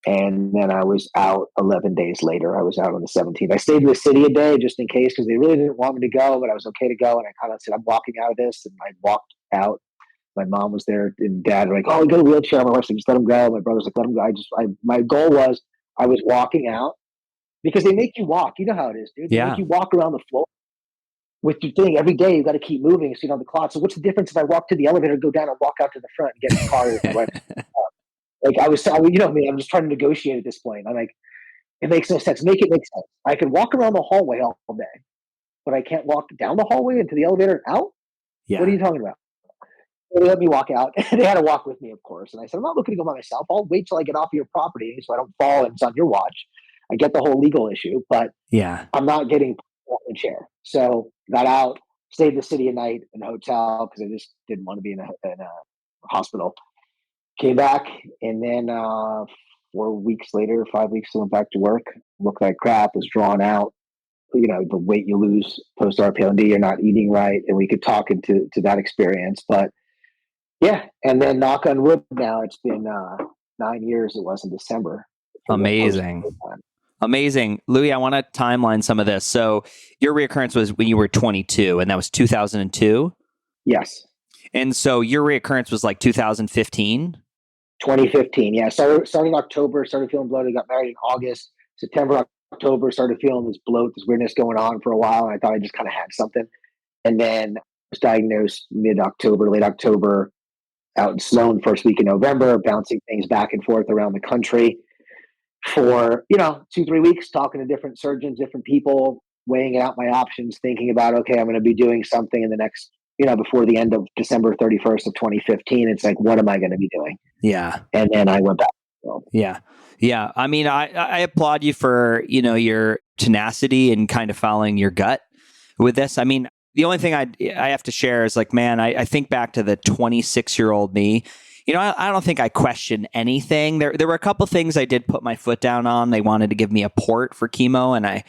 And then I was out 11 days later. I was out on the 17th. I stayed in the city a day just in case because they really didn't want me to go, but I was okay to go. And I kind of said, I'm walking out of this. And I walked out. My mom was there and dad were like, oh, he got a wheelchair. My wife said, just let him go. My brother's like, let him go. My goal was I was walking out because they make you walk. You know how it is, dude. They make you walk around the floor with your thing every day. You got to keep moving. So, the clock. So what's the difference if I walk to the elevator, go down and walk out to the front and get in the car? Like I'm just trying to negotiate at this point. I'm like, it makes no sense. Make it make sense. I can walk around the hallway all day, but I can't walk down the hallway into the elevator and out? Yeah. What are you talking about? So they let me walk out. They had to walk with me, of course. And I said, I'm not looking to go by myself. I'll wait till I get off of your property so I don't fall and it's on your watch. I get the whole legal issue, but I'm not getting put in a chair. So got out, stayed in the city a night in a hotel because I just didn't want to be in a hospital. Came back, and then 4 weeks later, 5 weeks, I went back to work. Looked like crap, was drawn out. The weight you lose post RPLD, you're not eating right, and we could talk into that experience. But and then knock on wood, now it's been 9 years. It was in December. Amazing. Louie, I want to timeline some of this. So your reoccurrence was when you were 22, and that was 2002? Yes. And so your reoccurrence was like 2015? 2015, yeah. Started in October, started feeling bloated, got married in August. September, October, started feeling this bloat, this weirdness going on for a while. And I thought I just kind of had something. And then I was diagnosed mid-October, late October, out in Sloan first week in November, bouncing things back and forth around the country for, 2-3 weeks, talking to different surgeons, different people. weighing out my options, thinking about, okay, I'm going to be doing something in the next, before the end of December 31st of 2015. It's like, what am I going to be doing? Yeah. And then I went back. Yeah. Yeah. I mean, I applaud you for, your tenacity and kind of following your gut with this. I mean, the only thing I have to share is like, man, I think back to the 26-year-old me. I don't think I questioned anything. There were a couple things I did put my foot down on. They wanted to give me a port for chemo. And I,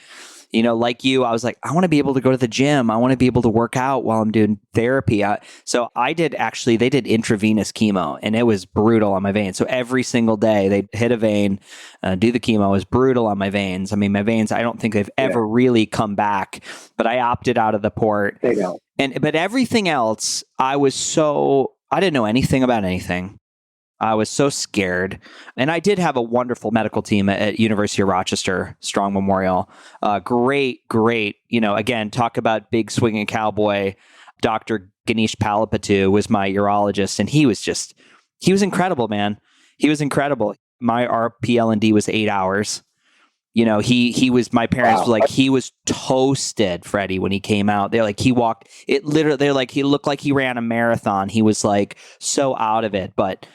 like you, I was like, I want to be able to go to the gym. I want to be able to work out while I'm doing therapy. They did intravenous chemo, and it was brutal on my veins. So every single day they'd hit a vein, do the chemo. It was brutal on my veins. I mean, my veins, I don't think they've ever really come back, but I opted out of the port. They don't. But everything else, I didn't know anything about anything. I was so scared. And I did have a wonderful medical team at University of Rochester, Strong Memorial. Great. Again, talk about big swinging cowboy. Dr. Ganesh Palapatu was my urologist, and he was incredible, man. He was incredible. My RPL&D was 8 hours. He was, my parents were like, he was toasted, Freddie, when he came out. They're like, he looked like he ran a marathon. He was like so out of it. But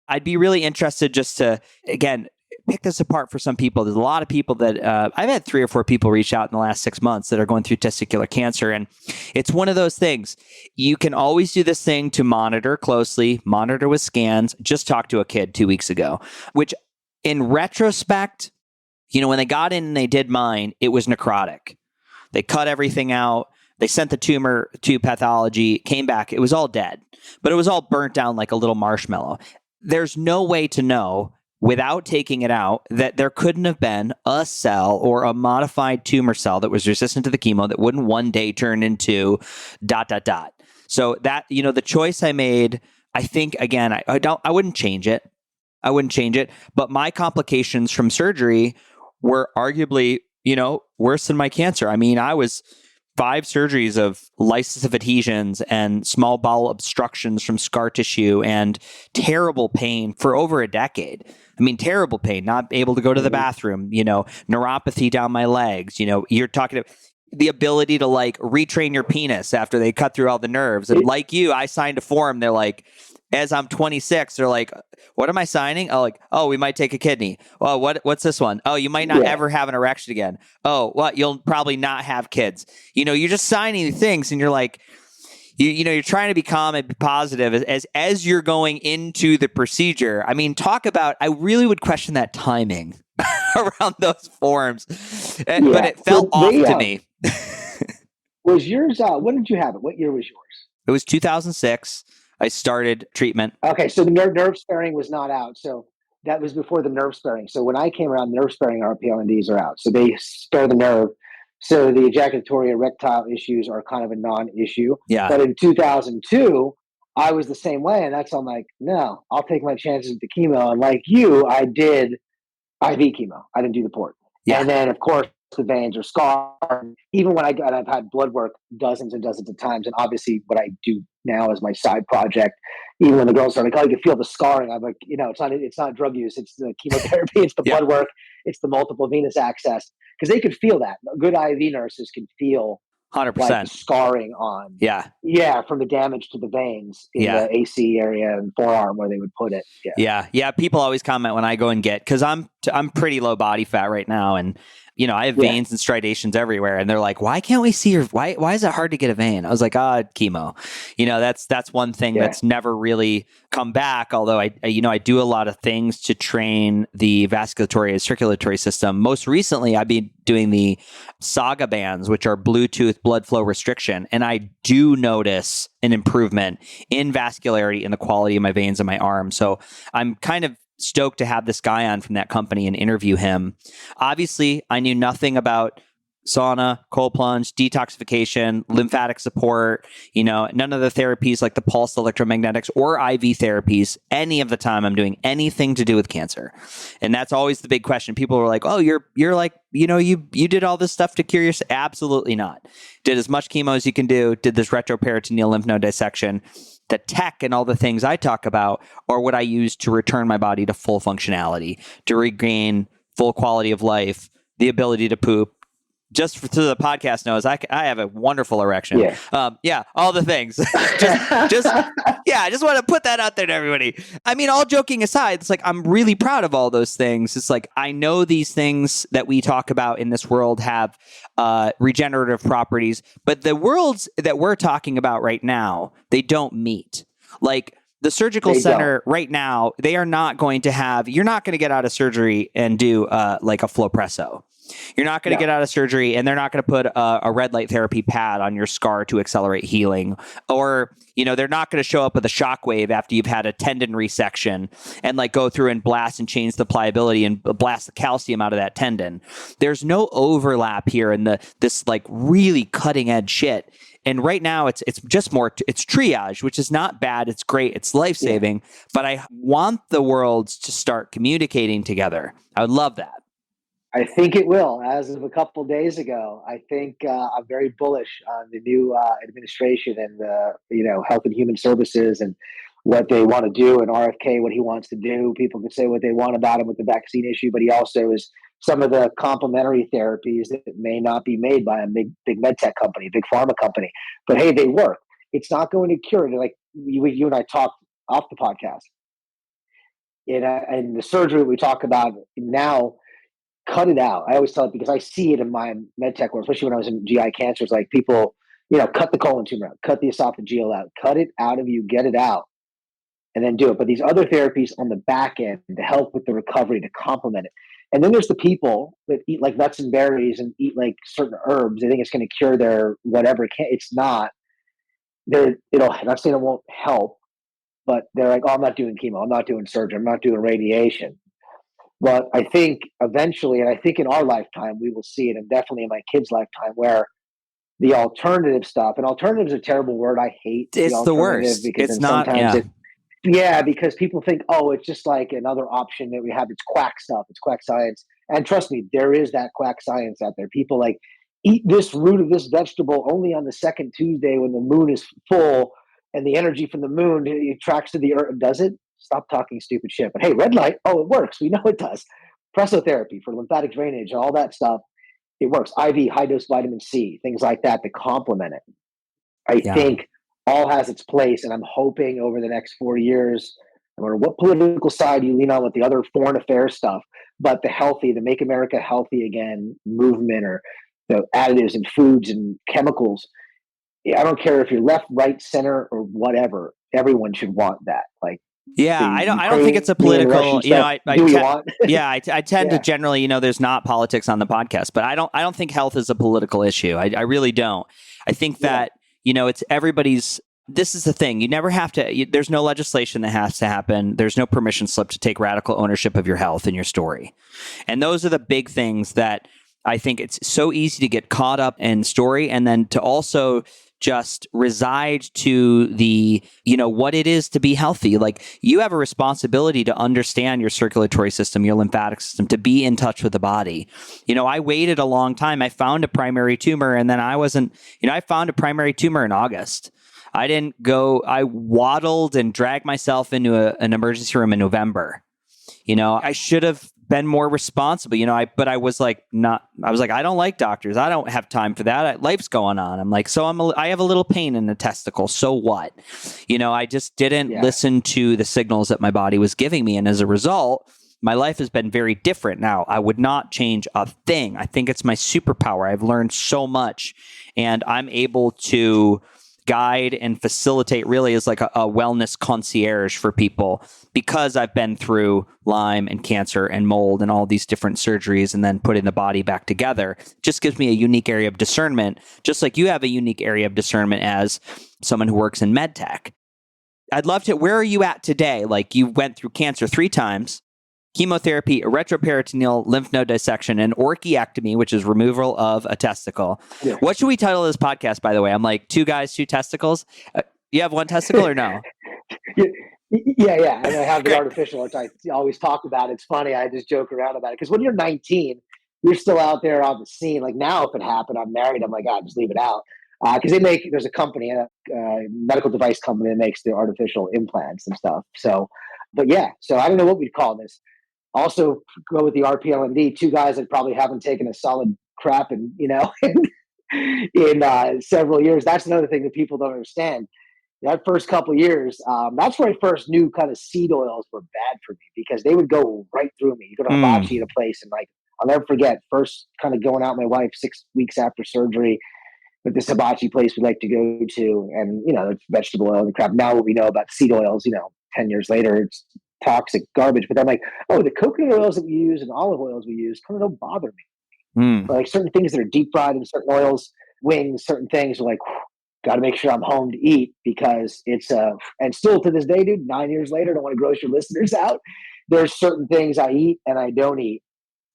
I'd be really interested just to, again, pick this apart for some people. There's a lot of people that I've had 3 or 4 people reach out in the last 6 months that are going through testicular cancer. And it's one of those things. You can always do this thing to monitor closely, monitor with scans. Just talked to a kid 2 weeks ago, which in retrospect, when they got in and they did mine, it was necrotic. They cut everything out. They sent the tumor to pathology, came back. It was all dead, but it was all burnt down like a little marshmallow. There's no way to know without taking it out that there couldn't have been a cell or a modified tumor cell that was resistant to the chemo that wouldn't one day turn into ... So that, the choice I made, I think, again, I wouldn't change it. But my complications from surgery were arguably, worse than my cancer. I mean, I was 5 surgeries of lysis of adhesions and small bowel obstructions from scar tissue and terrible pain for over a decade. I mean, terrible pain, not able to go to the bathroom, neuropathy down my legs. You're talking about the ability to like retrain your penis after they cut through all the nerves. And like you, I signed a form. They're like, as I'm 26, they're like, what am I signing? Oh, we might take a kidney. Well, what's this one? Oh, you might not ever have an erection again. Oh, what? You'll probably not have kids. You're just signing things, and you're like, you're trying to be calm and be positive as you're going into the procedure. I mean, talk about, I really would question that timing around those forms, but it felt off to me. Was yours, when did you have it? What year was yours? It was 2006. I started treatment. Okay, so the nerve sparing was not out. So that was before the nerve sparing. So when I came around, nerve sparing RPL&Ds are out. So they spare the nerve. So the ejaculatory erectile issues are kind of a non-issue. Yeah. But in 2002, I was the same way. And that's, I'm like, no, I'll take my chances with the chemo. And like you, I did IV chemo. I didn't do the port. Yeah. And then, of course, the veins are scarred. Even when I've had blood work dozens and dozens of times. And obviously what I do now is my side project. Even when the girls are like, oh, you can feel the scarring. I'm like, it's not drug use. It's the chemotherapy. It's the blood work. It's the multiple venous access. Because they could feel that. Good IV nurses can feel 100% like scarring on. Yeah, from the damage to the veins in the AC area and forearm where they would put it. Yeah. People always comment when I go and because I'm pretty low body fat right now, and I have veins and striations everywhere, and they're like, why can't we see your, why is it hard to get a vein? I was like, chemo. That's one thing that's never really come back. Although I do a lot of things to train the vasculatory and circulatory system. Most recently, I've been doing the Saga bands, which are Bluetooth blood flow restriction. And I do notice an improvement in vascularity and the quality of my veins in my arm. So I'm kind of stoked to have this guy on from that company and interview him. Obviously, I knew nothing about sauna, cold plunge, detoxification, lymphatic support, none of the therapies like the pulse electromagnetics or IV therapies any of the time I'm doing anything to do with cancer. And that's always the big question. People are like, oh, you're like, you did all this stuff to cure yourself. Absolutely not. Did as much chemo as you can do, did this retroperitoneal lymph node dissection. The tech and all the things I talk about are what I use to return my body to full functionality, to regain full quality of life, the ability to poop, just so the podcast knows, I have a wonderful erection. Yeah. All the things. I just want to put that out there to everybody. I mean, all joking aside, it's like, I'm really proud of all those things. It's like, I know these things that we talk about in this world have regenerative properties, but the worlds that we're talking about right now, they don't meet. Like, the surgical center right now, they are not going to have, you're not going to get out of surgery and do like a Flopresso. You're not going to get out of surgery and they're not going to put a red light therapy pad on your scar to accelerate healing. Or, they're not going to show up with a shockwave after you've had a tendon resection and like go through and blast and change the pliability and blast the calcium out of that tendon. There's no overlap here in this like really cutting edge shit. And right now it's just more, it's triage, which is not bad. It's great. It's life-saving. But I want the worlds to start communicating together. I would love that. I think it will. As of a couple of days ago, I think I'm very bullish on the new administration and Health and Human Services and what they want to do, and RFK, what he wants to do. People can say what they want about him with the vaccine issue, but he also is some of the complementary therapies that may not be made by a big med tech company, big pharma company. But hey, they work. It's not going to cure it. Like you and I talked off the podcast. In the surgery we talk about now, cut it out. I always tell it because I see it in my med tech work, especially when I was in GI cancer. It's like people, cut the colon tumor out, cut the esophageal out, cut it out of you, get it out, and then do it. But these other therapies on the back end to help with the recovery, to complement it. And then there's the people that eat like nuts and berries and eat like certain herbs. They think it's going to cure their whatever. It's not. I'm not saying it won't help, but they're like, oh, I'm not doing chemo. I'm not doing surgery. I'm not doing radiation. But I think eventually, and I think in our lifetime, we will see it, and definitely in my kids' lifetime, where the alternative stuff, and alternative is a terrible word. I hate it's the worst. Because it's not, because people think, oh, it's just like another option that we have. It's quack stuff. It's quack science. And trust me, there is that quack science out there. People like, eat this root of this vegetable only on the second Tuesday when the moon is full and the energy from the moon attracts to the earth. Does it? Stop talking stupid shit. But hey, red light, oh, it works. We know it does. Pressotherapy for lymphatic drainage, all that stuff, it works. IV, high dose vitamin C, things like that to complement it. I think all has its place, and I'm hoping over the next 4 years, no matter what political side you lean on with the other foreign affairs stuff, but the Make America Healthy Again movement, or the additives and foods and chemicals, I don't care if you're left, right, center, or whatever. Everyone should want that. Like, I don't think it's a political. I tend to generally, there's not politics on the podcast, but I don't think health is a political issue. I really don't. I think that it's everybody's. This is the thing. You never have to. There's no legislation that has to happen. There's no permission slip to take radical ownership of your health and your story, and those are the big things that I think it's so easy to get caught up in story, and then to also just reside to the, what it is to be healthy. Like, you have a responsibility to understand your circulatory system, your lymphatic system, to be in touch with the body. I waited a long time. I found a primary tumor, and then I found a primary tumor in August. I waddled and dragged myself into an emergency room in November. I should have been more responsible, but I was like, I don't like doctors. I don't have time for that. Life's going on. I'm like, I have a little pain in the testicle. So what? I just didn't listen to the signals that my body was giving me. And as a result, my life has been very different now. I would not change a thing. I think it's my superpower. I've learned so much, and I'm able to guide and facilitate, really as like a wellness concierge for people, because I've been through Lyme and cancer and mold and all these different surgeries, and then putting the body back together. It just gives me a unique area of discernment, just like you have a unique area of discernment as someone who works in med tech. I'd love to, where are you at today? Like, you went through cancer 3 times, chemotherapy, a retroperitoneal lymph node dissection, and orchiectomy, which is removal of a testicle. Yeah. What should we title this podcast, by the way? I'm like, 2 guys, 2 testicles. You have 1 testicle or no? Yeah. And I have the artificial, which I always talk about. It's funny. I just joke around about it. Because when you're 19, you're still out there on the scene. Like, now, if it happened, I'm married. I'm like, God, just leave it out. Because there's a company, a medical device company that makes the artificial implants and stuff. So I don't know what we'd call this. Also, go with the RPLND, 2 guys that probably haven't taken a solid crap and, in several years. That's another thing that people don't understand. That first couple of years, that's where I first knew kind of seed oils were bad for me because they would go right through me. You go to hibachi at a place and like, I'll never forget first kind of going out with my wife 6 weeks after surgery with this hibachi place we like to go to. And, it's vegetable oil and crap. Now what we know about seed oils, 10 years later, it's toxic garbage. But I'm like, oh, the coconut oils that we use and olive oils we use kind of don't bother me. But like certain things that are deep fried in certain oils, wings, certain things are like, got to make sure I'm home to eat because it's and still to this day, dude, 9 years later, don't want to gross your listeners out. There's certain things I eat and I don't eat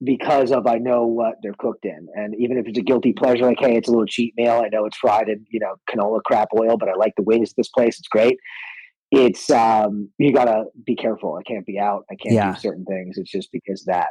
because of I know what they're cooked in. And even if it's a guilty pleasure, like, hey, it's a little cheat meal. I know it's fried in, canola crap oil, but I like the wings at this place. It's great. It's you gotta be careful. I can't be out. I can't do certain things. It's just because of that.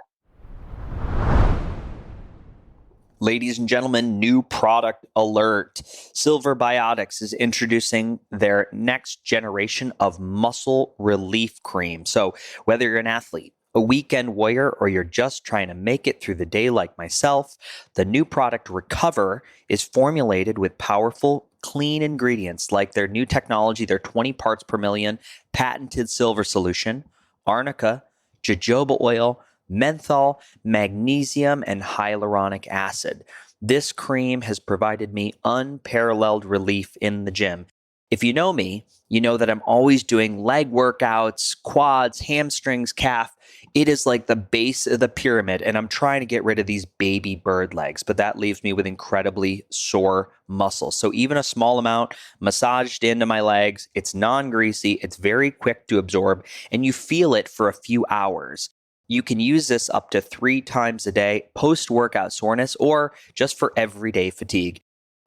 Ladies and gentlemen, new product alert. Silver Biotics is introducing their next generation of muscle relief cream. So whether you're an athlete, a weekend warrior, or you're just trying to make it through the day like myself, the new product Recover is formulated with powerful, clean ingredients like their new technology, their 20 parts per million patented silver solution, arnica, jojoba oil, menthol, magnesium, and hyaluronic acid. This cream has provided me unparalleled relief in the gym. If you know me, you know that I'm always doing leg workouts, quads, hamstrings, calf. It is like the base of the pyramid, and I'm trying to get rid of these baby bird legs, but that leaves me with incredibly sore muscles. So even a small amount massaged into my legs, it's non-greasy, it's very quick to absorb, and you feel it for a few hours. You can use this up to 3 times a day, post-workout soreness, or just for everyday fatigue.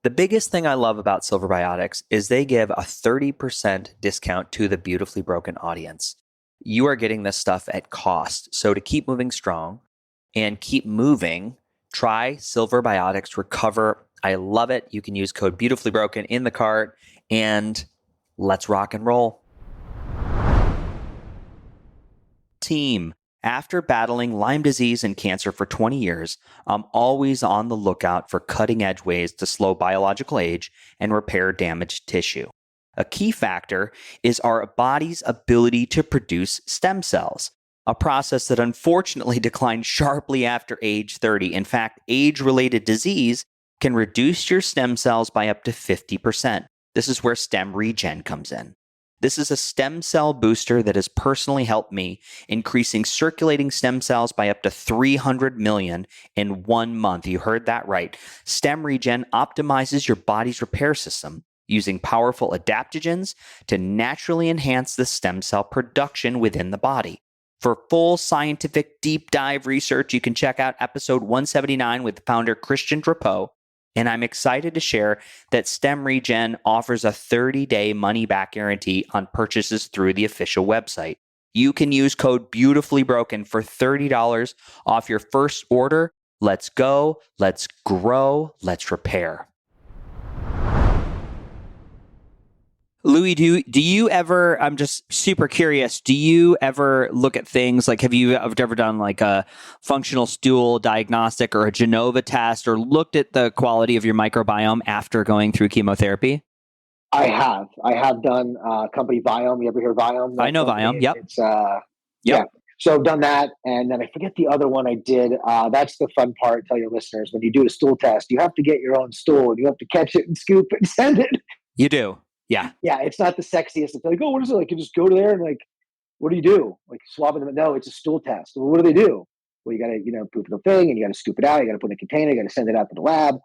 The biggest thing I love about Silver Biotics is they give a 30% discount to the Beautifully Broken audience. You are getting this stuff at cost. So to keep moving strong and keep moving, try Silver Biotics Recover. I love it. You can use code Beautifully Broken in the cart, and let's rock and roll. Team. After battling Lyme disease and cancer for 20 years, I'm always on the lookout for cutting-edge ways to slow biological age and repair damaged tissue. A key factor is our body's ability to produce stem cells, a process that unfortunately declines sharply after age 30. In fact, age-related disease can reduce your stem cells by up to 50%. This is where Stem Regen comes in. This is a stem cell booster that has personally helped me, increasing circulating stem cells by up to 300 million in 1 month. You heard that right. Stem Regen optimizes your body's repair system using powerful adaptogens to naturally enhance the stem cell production within the body. For full scientific deep dive research, you can check out episode 179 with founder Christian Drapeau. And I'm excited to share that Stem Regen offers a 30-day money-back guarantee on purchases through the official website. You can use code BeautifullyBroken for $30 off your first order. Let's go, let's grow, let's repair. Louie, do you ever, I'm just super curious, do you ever look at things like, have you ever done like a functional stool diagnostic or a Genova test or looked at the quality of your microbiome after going through chemotherapy? I have done company Viome. You ever hear Viome? I know company? Viome. Yep. It's yeah. So I've done that, and then I forget the other one I did. That's the fun part. Tell your listeners, when you do a stool test, you have to get your own stool, and you have to catch it and scoop it and send it. You do. Yeah. Yeah, it's not the sexiest. It's like, oh, what is it? Like, you just go there and like, what do you do? Like swabbing them? No, it's a stool test. Well, what do they do? Well, you got to, poop the thing and you got to scoop it out. You got to put in a container. You got to send it out to the lab.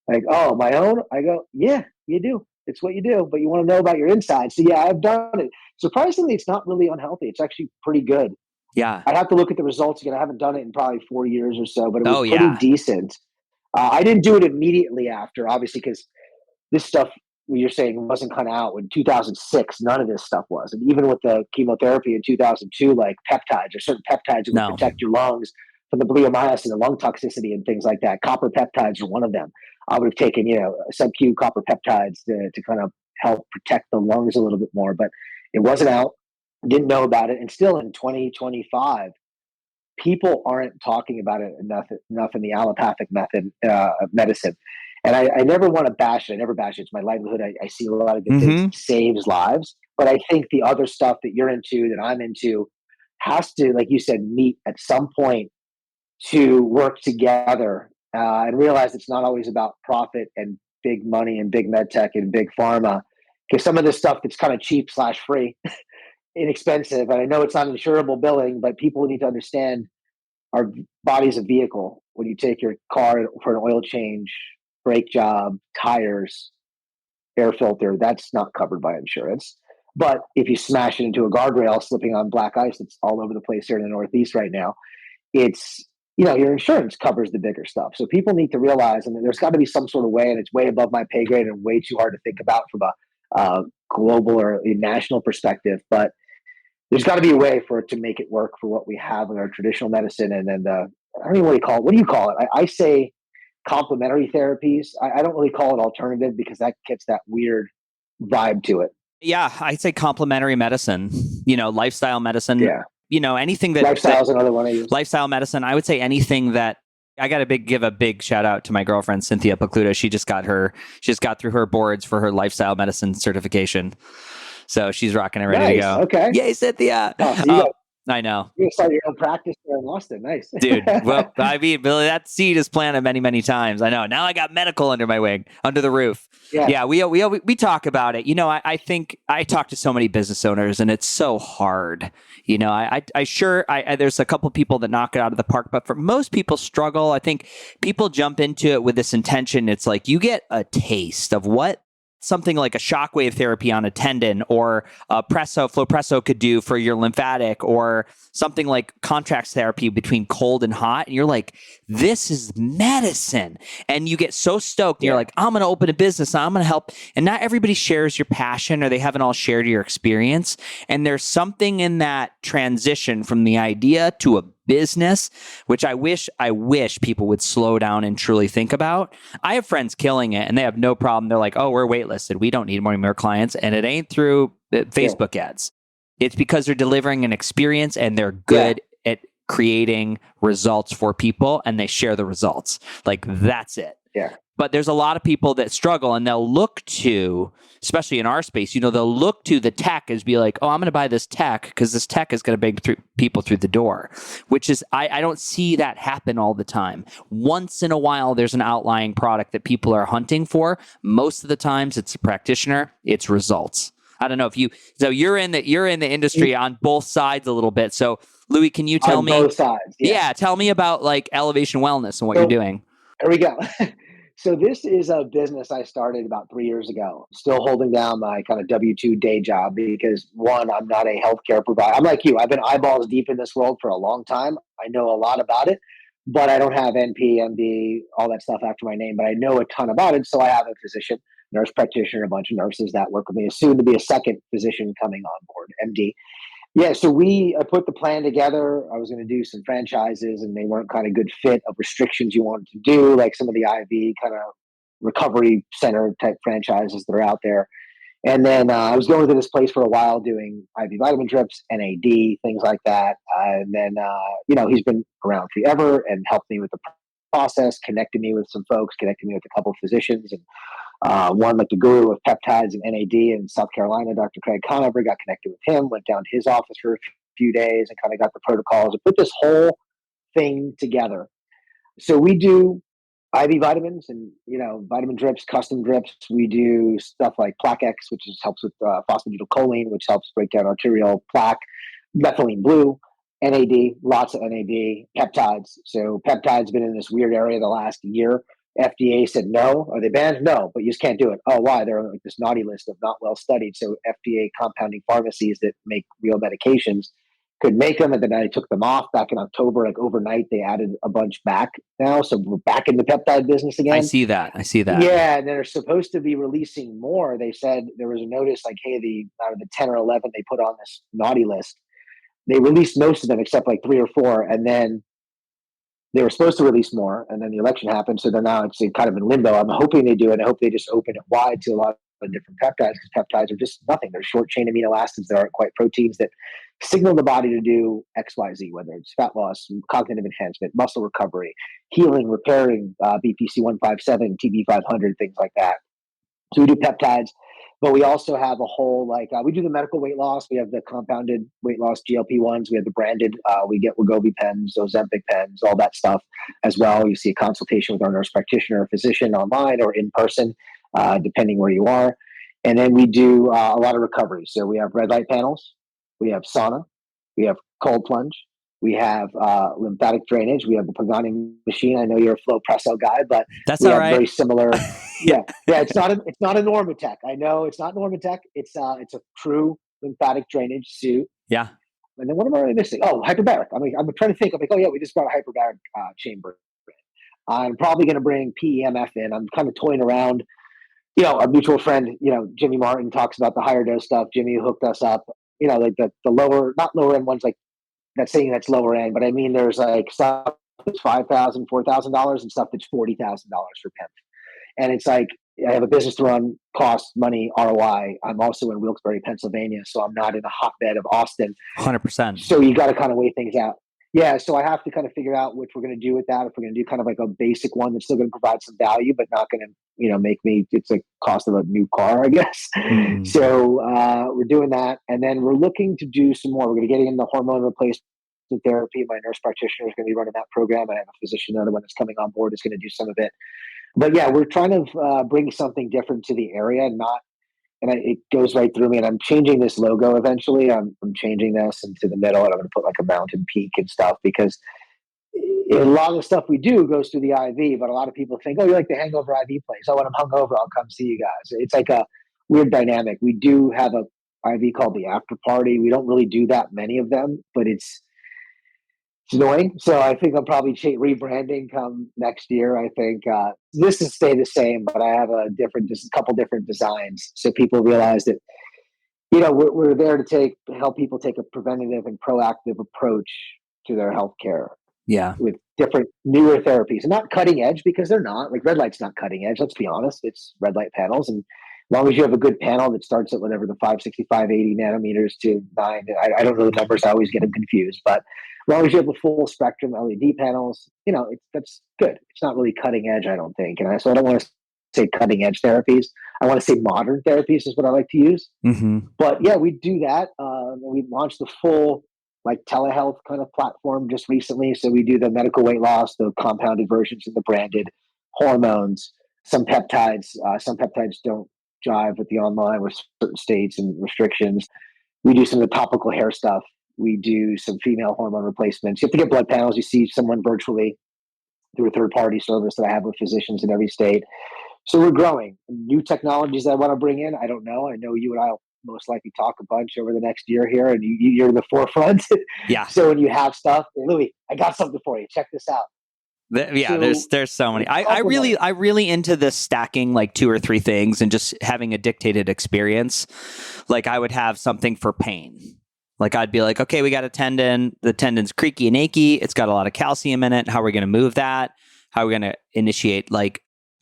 Like, oh, my own? I go, yeah, you do. It's what you do, but you want to know about your insides. So yeah, I've done it. Surprisingly, it's not really unhealthy. It's actually pretty good. Yeah. I'd have to look at the results again. I haven't done it in probably 4 years or so, but it was pretty decent. I didn't do it immediately after, obviously, because this stuff you're saying wasn't kind of out in 2006. None of this stuff was. And even with the chemotherapy in 2002, like peptides or certain peptides that would protect your lungs from the bleomycin and lung toxicity and things like that. Copper peptides are one of them. I would have taken, sub-Q copper peptides to kind of help protect the lungs a little bit more, but it wasn't out. Didn't know about it. And still in 2025, people aren't talking about it enough in the allopathic medicine. And I never want to bash it. I never bash it. It's my livelihood. I see a lot of good things. It saves lives. But I think the other stuff that you're into, that I'm into, has to, like you said, meet at some point to work together and realize it's not always about profit and big money and big med tech and big pharma. Because some of this stuff that's kind of cheap / free, inexpensive, and I know it's not insurable billing, but people need to understand our body's a vehicle. When you take your car for an oil change, brake job, tires, air filter, that's not covered by insurance. But if you smash it into a guardrail slipping on black ice that's all over the place here in the Northeast right now, it's, your insurance covers the bigger stuff. So people need to realize, and there's got to be some sort of way, and it's way above my pay grade and way too hard to think about from a global or a national perspective. But there's got to be a way for it to make it work for what we have in our traditional medicine. And then I don't know what do you call it? I say complementary therapies. I don't really call it alternative because that gets that weird vibe to it. Yeah, I'd say complementary medicine, lifestyle medicine. Yeah. Anything that lifestyle is another one I use. Lifestyle medicine. I would say anything that I got to give a big shout out to my girlfriend, Cynthia Pacluda. She just got through her boards for her lifestyle medicine certification. So she's rocking it ready to go. Okay. Yay, Cynthia. I know. You start your own practice there in Austin. Nice. Dude, well, I mean, Billy, that seed is planted many, many times. I know. Now I got medical under my wing, under the roof. Yeah, we talk about it. I think I talk to so many business owners, and it's so hard. There's a couple of people that knock it out of the park, but for most people struggle. I think people jump into it with this intention. It's like you get a taste of what something like a shockwave therapy on a tendon or a flow presso could do for your lymphatic, or something like contrast therapy between cold and hot. And you're like, this is medicine. And you get so stoked. And you're like, I'm going to open a business. I'm going to help. And not everybody shares your passion, or they haven't all shared your experience. And there's something in that transition from the idea to a business, which I wish people would slow down and truly think about. I have friends killing it and they have no problem. They're like, oh, we're waitlisted. We don't need more clients. And it ain't through Facebook ads. It's because they're delivering an experience and they're good at creating results for people, and they share the results. Like, that's it. Yeah. But there's a lot of people that struggle, and they'll look to, especially in our space, they'll look to the tech as be like, oh, I'm going to buy this tech because this tech is going to bring people through the door, which is, I don't see that happen all the time. Once in a while, there's an outlying product that people are hunting for. Most of the times it's a practitioner, it's results. I don't know if you're in the industry on both sides a little bit. So Louie, can you tell me? On both sides. Yeah. Tell me about like Elevation Wellness and what you're doing. There we go. So this is a business I started about 3 years ago, still holding down my kind of W-2 day job because, one, I'm not a healthcare provider. I'm like you. I've been eyeballs deep in this world for a long time. I know a lot about it, but I don't have NP, MD, all that stuff after my name, but I know a ton about it. So I have a physician, nurse practitioner, a bunch of nurses that work with me. Soon to be a second physician coming on board, MD. Yeah, so we put the plan together. I was going to do some franchises, and they weren't kind of good fit of restrictions you wanted to do, like some of the IV kind of recovery center type franchises that are out there. And then I was going to this place for a while doing IV vitamin drips, NAD, things like that. And then, he's been around forever and helped me with the process, connected me with some folks, connected me with a couple of physicians, and one like the guru of peptides and NAD in South Carolina, Dr. Craig Conover, got connected with him, went down to his office for a few days and kind of got the protocols and put this whole thing together. So we do IV vitamins and, vitamin drips, custom drips. We do stuff like Plaque X, which helps with phosphatidylcholine, which helps break down arterial plaque, methylene blue, NAD, lots of NAD, peptides. So peptides been in this weird area the last year. FDA said no. Are they banned? No, but you just can't do it. Oh, why? They're on like this naughty list of not well studied. So FDA compounding pharmacies that make real medications could make them, and then I took them off back in October. Like overnight, they added a bunch back now, so we're back in the peptide business again. I see that. Yeah, and they're supposed to be releasing more. They said there was a notice like, hey, out of the 10 or 11 they put on this naughty list, they released most of them except like 3 or 4, and then they were supposed to release more, and then the election happened. So they're now it's kind of in limbo. I'm hoping they do it. I hope they just open it wide to a lot of different peptides, because peptides are just nothing. They're short chain amino acids that aren't quite proteins that signal the body to do XYZ, whether it's fat loss, cognitive enhancement, muscle recovery, healing, repairing, BPC 157, TB 500, things like that. So we do peptides, but we also have a whole, we do the medical weight loss. We have the compounded weight loss GLP-1s. We have the branded, we get Wegovy pens, Ozempic pens, all that stuff as well. You see a consultation with our nurse practitioner or physician online or in person, depending where you are. And then we do a lot of recovery. So we have red light panels, we have sauna, we have cold plunge, we have lymphatic drainage, we have the Pagani machine. I know you're a flow presso guy, but That's we all have right. very similar. Yeah. It's not a Normatec. I know it's not Normatec. It's a true lymphatic drainage suit. Yeah. And then what am I really missing? Oh, hyperbaric. I'm trying to think. I'm like, oh yeah, we just brought a hyperbaric chamber. I'm probably going to bring PEMF in. I'm kind of toying around. Our mutual friend, Jimmy Martin talks about the higher dose stuff. Jimmy hooked us up. Like the lower, not lower end ones, like that's saying that's lower end, but I mean, there's like stuff that's $5,000, $4,000 and stuff that's $40,000 for PEMF. And it's like, I have a business to run, cost, money, ROI. I'm also in Wilkes-Barre, Pennsylvania, so I'm not in a hotbed of Austin. 100%. So you got to kind of weigh things out. Yeah, so I have to kind of figure out what we're going to do with that. If we're going to do kind of like a basic one that's still going to provide some value, but not going to, make me, it's like cost of a new car, I guess. Mm. So we're doing that. And then we're looking to do some more. We're going to get into hormone replacement therapy. My nurse practitioner is going to be running that program. I have a physician, another one that's coming on board is going to do some of it. But yeah, we're trying to bring something different to the area, it goes right through me. And I'm changing this logo eventually. I'm changing this into the middle, and I'm going to put like a mountain peak and stuff, because a lot of the stuff we do goes through the IV. But a lot of people think, oh, you're like the hangover IV place. Oh, when I'm hungover, I'll come see you guys. It's like a weird dynamic. We do have a IV called the After Party. We don't really do that many of them, but it's annoying. So I think I'm probably rebranding come next year. I think this will stay the same, but I have just a couple different designs, so people realize that we're there to help people take a preventative and proactive approach to their healthcare. Yeah, with different newer therapies, and not cutting edge, because they're not. Like red light's not cutting edge. Let's be honest. It's red light panels, and as long as you have a good panel that starts at whatever the 560, 580 nanometers to 9, I don't know the numbers. I always get them confused, but as long as you have a full spectrum LED panels, that's good. It's not really cutting edge, I don't think. So I don't want to say cutting edge therapies. I want to say modern therapies is what I like to use. Mm-hmm. But yeah, we do that. We launched the full telehealth kind of platform just recently. So we do the medical weight loss, the compounded versions, and the branded hormones, some peptides. Some peptides don't jive with the online with certain states and restrictions. We do some of the topical hair stuff. We do some female hormone replacements. You have to get blood panels. You see someone virtually through a third-party service that I have with physicians in every state. So we're growing. New technologies that I want to bring in, I don't know. I know you and I will most likely talk a bunch over the next year here, and you're in the forefront. Yeah. So when you have stuff, hey, Louie, I got something for you. Check this out. There's so many. I really into this stacking like 2 or 3 things and just having a dictated experience. Like I would have something for pain. Like I'd be like, okay, we got a tendon. The tendon's creaky and achy. It's got a lot of calcium in it. How are we going to move that? How are we going to initiate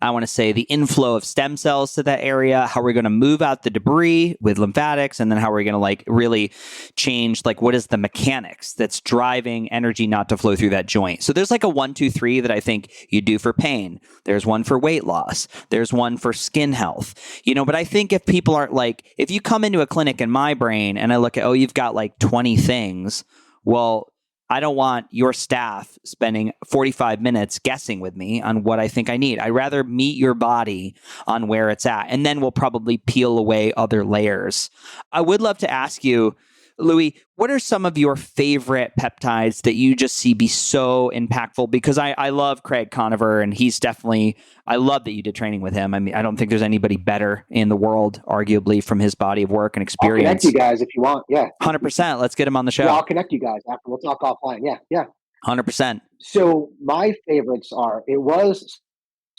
I want to say the inflow of stem cells to that area, how we're going to move out the debris with lymphatics, and then how we're going to really change, what is the mechanics that's driving energy not to flow through that joint. So there's a 1, 2, 3 that I think you do for pain. There's one for weight loss. There's one for skin health, but I think if people aren't if you come into a clinic in my brain and I look at, you've got 20 things, well, I don't want your staff spending 45 minutes guessing with me on what I think I need. I'd rather meet your body on where it's at, and then we'll probably peel away other layers. I would love to ask you, Louie, what are some of your favorite peptides that you just see be so impactful? Because I love Craig Conover, and he's definitely, I love that you did training with him. I mean, I don't think there's anybody better in the world, arguably, from his body of work and experience. I'll connect you guys if you want. Yeah. 100%. Let's get him on the show. Yeah, I'll connect you guys after. We'll talk offline. Yeah. 100%. So my favorites it was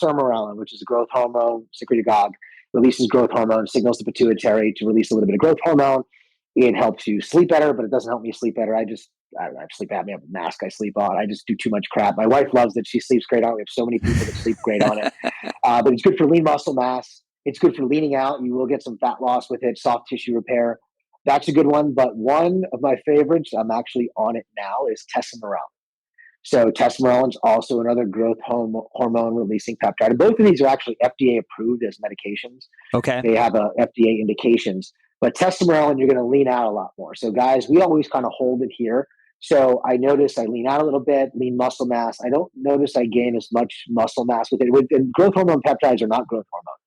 sermorelin, which is a growth hormone, secretagogue, releases growth hormone, signals the pituitary to release a little bit of growth hormone. It helps you sleep better, but it doesn't help me sleep better. I have sleep apnea. I have a mask I sleep on. I just do too much crap. My wife loves it. She sleeps great on it. We have so many people that sleep great on it. But it's good for lean muscle mass. It's good for leaning out. You will get some fat loss with it, soft tissue repair. That's a good one. But one of my favorites, I'm actually on it now, is testosterone. So testosterone is also another growth hormone releasing peptide. Both of these are actually FDA approved as medications. Okay. They have FDA indications. But testosterone, you're going to lean out a lot more. So guys, we always kind of hold it here. So I notice I lean out a little bit, lean muscle mass. I don't notice I gain as much muscle mass with it. And growth hormone peptides are not growth hormone.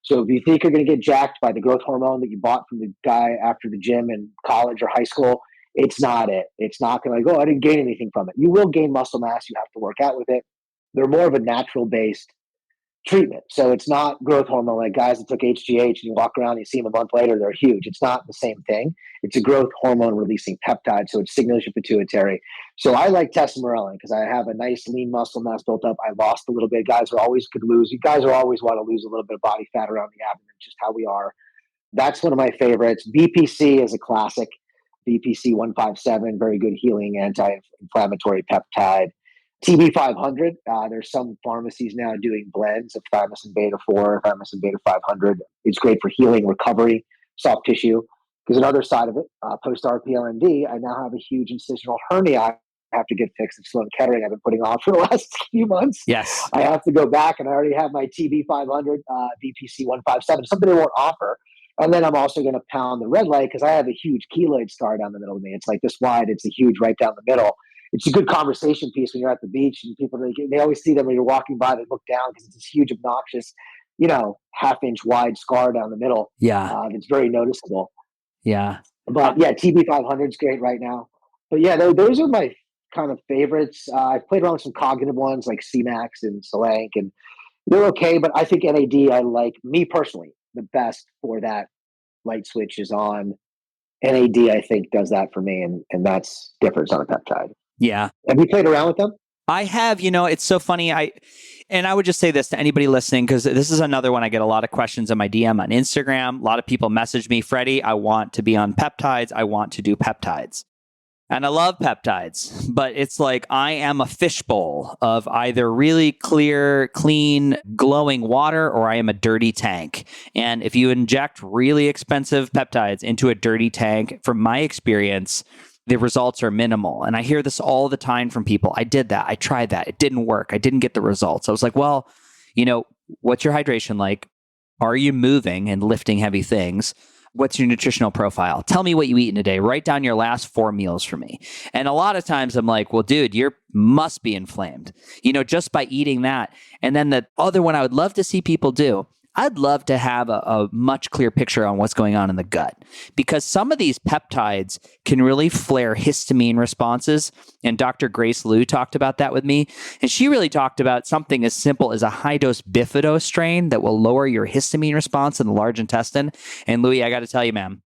So if you think you're going to get jacked by the growth hormone that you bought from the guy after the gym in college or high school, it's not it. It's not going to like, oh, I didn't gain anything from it. You will gain muscle mass. You have to work out with it. They're more of a natural based treatment. So it's not growth hormone like guys that took HGH and you walk around and you see them a month later, they're huge. It's not the same thing. It's a growth hormone releasing peptide. So it signals your pituitary. So I like testosterone because I have a nice lean muscle mass built up. I lost a little bit. Guys are always could lose. You guys are always want to lose a little bit of body fat around the abdomen, just how we are. That's one of my favorites. BPC is a classic. BPC 157, very good healing anti-inflammatory peptide. TB 500, there's some pharmacies now doing blends of thymosin beta 4, thymosin beta 500. It's great for healing, recovery, soft tissue. There's another side of it. Post RPLND, I now have a huge incisional hernia I have to get fixed. It's Sloan Kettering I've been putting off for the last few months. Yes. I have to go back, and I already have my TB 500, BPC 157, something they won't offer. And then I'm also going to pound the red light because I have a huge keloid scar down the middle of me. It's like this wide. It's a huge right down the middle. It's a good conversation piece when you're at the beach and people, they always see them when you're walking by, they look down because it's this huge, obnoxious, half-inch wide scar down the middle. Yeah. It's very noticeable. Yeah. But yeah, TB 500 is great right now. But yeah, those are my kind of favorites. I've played around with some cognitive ones like CMAX and Solank, and they're okay. But I think NAD, I like, me personally, the best for that light switch is on. NAD, I think, does that for me, and that's different on a peptide. Yeah. Have you played around with them? I have, it's so funny. I would just say this to anybody listening, because this is another one. I get a lot of questions in my DM on Instagram. A lot of people message me, Freddie, I want to be on peptides. I want to do peptides. And I love peptides, but it's like I am a fishbowl of either really clear, clean, glowing water, or I am a dirty tank. And if you inject really expensive peptides into a dirty tank, from my experience, the results are minimal. And I hear this all the time from people. I did that. I tried that. It didn't work. I didn't get the results. I was like, well, what's your hydration like? Are you moving and lifting heavy things? What's your nutritional profile? Tell me what you eat in a day. Write down your last 4 meals for me. And a lot of times I'm like, well, dude, you must be inflamed, just by eating that. And then the other one I would love to see people do, I'd love to have a much clearer picture on what's going on in the gut, because some of these peptides can really flare histamine responses. And Dr. Grace Liu talked about that with me. And she really talked about something as simple as a high-dose bifido strain that will lower your histamine response in the large intestine. And Louie, I got to tell you, man,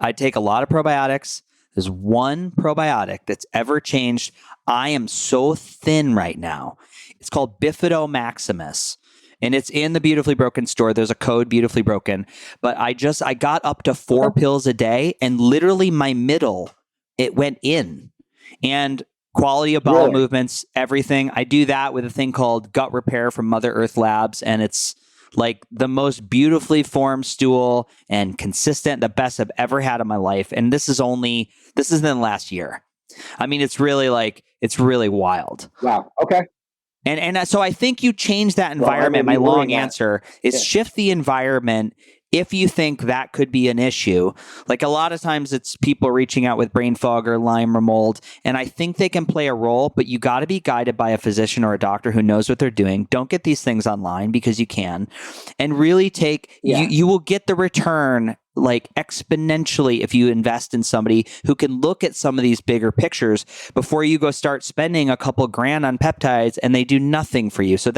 I take a lot of probiotics. There's one probiotic that's ever changed. I am so thin right now. It's called Bifido Maximus. And it's in the Beautifully Broken store. There's a code, Beautifully Broken. But I got up to 4 pills a day, and literally my middle, it went in. And quality of bowel movements, everything. I do that with a thing called Gut Repair from Mother Earth Labs. And it's like the most beautifully formed stool and consistent, the best I've ever had in my life. And this is in the last year. I mean, it's really wild. Wow. Okay. And so I think you change that environment. My long answer is shift the environment if you think that could be an issue. Like a lot of times it's people reaching out with brain fog or Lyme or mold, and I think they can play a role, but you got to be guided by a physician or a doctor who knows what they're doing. Don't get these things online because you can. And really you will get the return like exponentially if you invest in somebody who can look at some of these bigger pictures before you go start spending a couple grand on peptides and they do nothing for you. So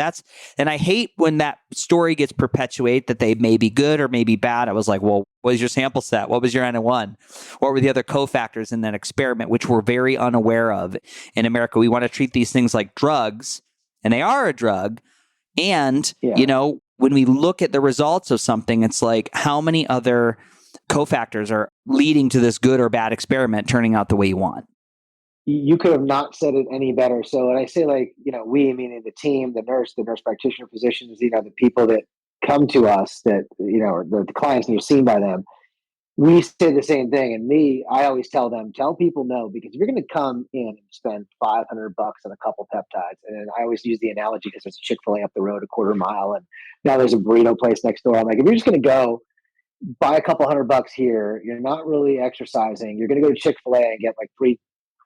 and I hate when that story gets perpetuated that they may be good or may be bad. I was like, well, what was your sample set? What was your N1? What were the other cofactors in that experiment, which we're very unaware of in America? We want to treat these things like drugs, and they are a drug. And, when we look at the results of something, it's like how many other cofactors are leading to this good or bad experiment turning out the way you want. You could have not said it any better. So when I say we, meaning the team, the nurse practitioner, physicians, the people that come to us that, or the clients that are seen by them, we say the same thing. And I always tell people no, because if you're going to come in and spend $500 on a couple peptides, and I always use the analogy because there's a Chick-fil-A up the road, a quarter mile, and now there's a burrito place next door. I'm like, if you're just going to go buy a couple $100 here, you're not really exercising. You're going to go to Chick-fil-A and get like 3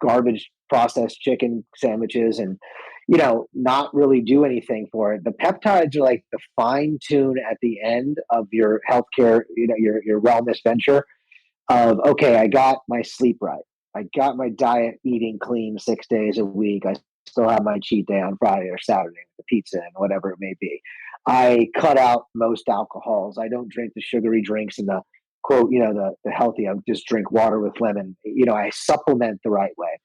garbage processed chicken sandwiches and, not really do anything for it. The peptides are like the fine tune at the end of your healthcare, your wellness venture of, okay, I got my sleep right. I got my diet eating clean 6 days a week. I still have my cheat day on Friday or Saturday with the pizza and whatever it may be. I cut out most alcohols. I don't drink the sugary drinks and the quote, the healthy. I just drink water with lemon. I supplement the right way.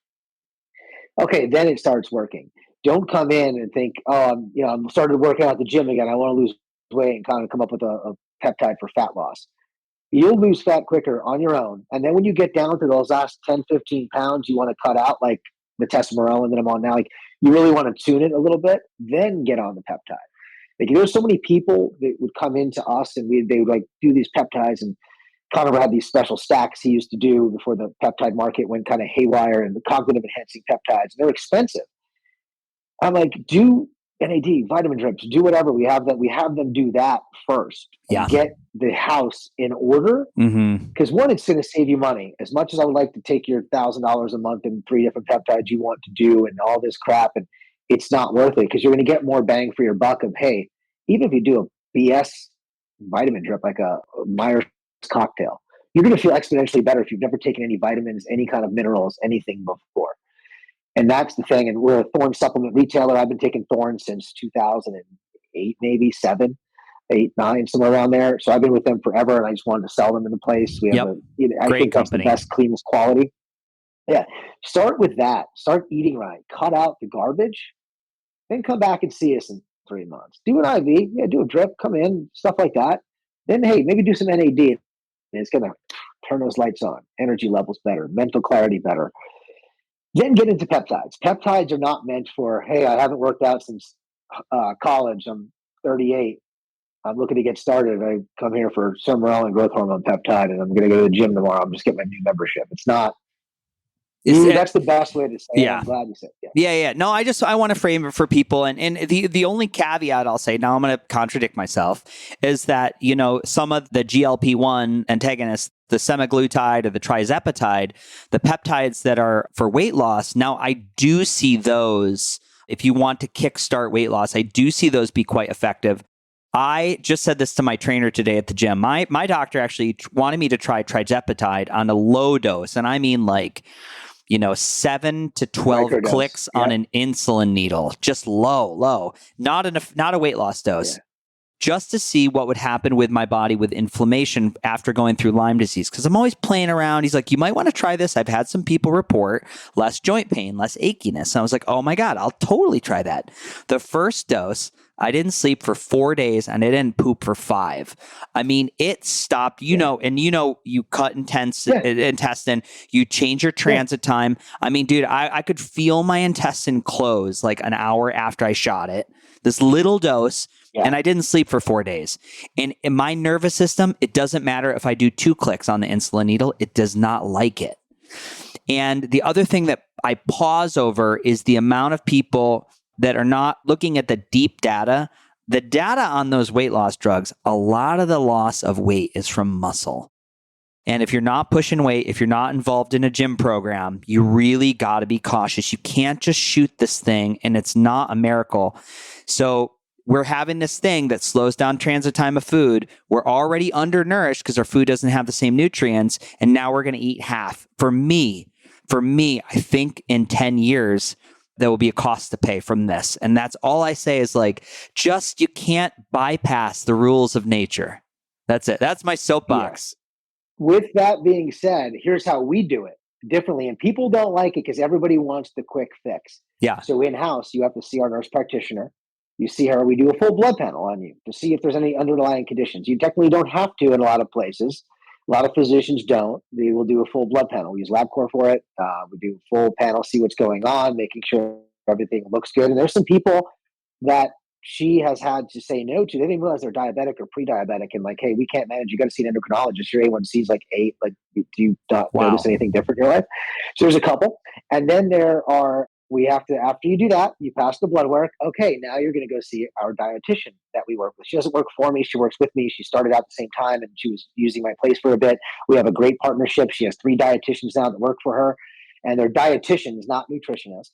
Okay, then it starts working. Don't come in and think, I'm started working out at the gym again. I want to lose weight and kind of come up with a peptide for fat loss. You'll lose fat quicker on your own. And then when you get down to those last 10, 15 pounds you want to cut out, like the testosterone that I'm on now, like you really want to tune it a little bit, then get on the peptide. Like there's so many people that would come into us and they would like do these peptides, and Connor had these special stacks he used to do before the peptide market went kind of haywire, and the cognitive enhancing peptides, they're expensive. I'm like, do NAD, vitamin drips, do whatever. We have them do that first. Yeah. Get the house in order. Because one, it's going to save you money. As much as I would like to take your $1,000 a month and 3 different peptides you want to do and all this crap, and it's not worth it because you're going to get more bang for your buck of, hey, even if you do a BS vitamin drip, like a Myers cocktail, you're going to feel exponentially better if you've never taken any vitamins, any kind of minerals, anything before. And that's the thing. And we're a Thorne supplement retailer. I've been taking Thorne since 2008, maybe 7, 8, 9, somewhere around there. So I've been with them forever, and I just wanted to sell them in the place. We have I Great think company. That's the best, cleanest quality. Yeah. Start with that. Start eating right. Cut out the garbage. Then come back and see us in 3 months. Do an IV. Yeah, do a drip. Come in, stuff like that. Then, hey, maybe do some NAD. And it's going to turn those lights on. Energy levels better. Mental clarity better. Then get into peptides. Peptides are not meant for, hey, I haven't worked out since college. I'm 38. I'm looking to get started. I come here for Sermerel and growth hormone peptide, and I'm going to go to the gym tomorrow. I'm just getting my new membership. It's not. That's the best way to say it. I'm glad you said it. Yeah. No, I want to frame it for people. And the only caveat I'll say, now I'm going to contradict myself, is that, some of the GLP-1 antagonists, the semaglutide or the trizepatide, the peptides that are for weight loss, now I do see those, if you want to kickstart weight loss, I do see those be quite effective. I just said this to my trainer today at the gym. My doctor actually wanted me to try trizepatide on a low dose. And I mean 7 to 12 clicks on an insulin needle, just low, not a weight loss dose, just to see what would happen with my body with inflammation after going through Lyme disease. Because I'm always playing around. He's like, you might want to try this. I've had some people report less joint pain, less achiness. And I was like, oh my God, I'll totally try that. The first dose, I didn't sleep for 4 days and I didn't poop for 5. I mean, it stopped, you cut intestine, you change your transit time. I mean, dude, I could feel my intestine close like an hour after I shot it, this little dose. And I didn't sleep for 4 days. And in my nervous system, it doesn't matter if I do 2 clicks on the insulin needle, it does not like it. And the other thing that I pause over is the amount of people that are not looking at the deep data. The data on those weight loss drugs, a lot of the loss of weight is from muscle. And if you're not pushing weight, if you're not involved in a gym program, you really got to be cautious. You can't just shoot this thing and it's not a miracle. So we're having this thing that slows down transit time of food. We're already undernourished because our food doesn't have the same nutrients. And now we're going to eat half. For me, I think in 10 years, there will be a cost to pay from this. And that's all I say is you can't bypass the rules of nature. That's it. That's my soapbox. Yeah. With that being said, here's how we do it differently. And people don't like it because everybody wants the quick fix. Yeah. So in-house, you have to see our nurse practitioner. You see her, we do a full blood panel on you to see if there's any underlying conditions. You technically don't have to in a lot of places. A lot of physicians don't. They will do a full blood panel. We use LabCorp for it. We do a full panel, see what's going on, making sure everything looks good. And there's some people that she has had to say no to. They didn't realize they're diabetic or pre-diabetic, and like, hey, we can't manage. You got to see an endocrinologist. Your A1C is like 8. Like, do you not notice anything different in your life? So there's a couple, and then there are. We have to, after you do that, you pass the blood work. Okay, now you're going to go see our dietitian that we work with. She doesn't work for me. She works with me. She started out at the same time, and she was using my place for a bit. We have a great partnership. She has 3 dietitians now that work for her, and they're dietitians, not nutritionists,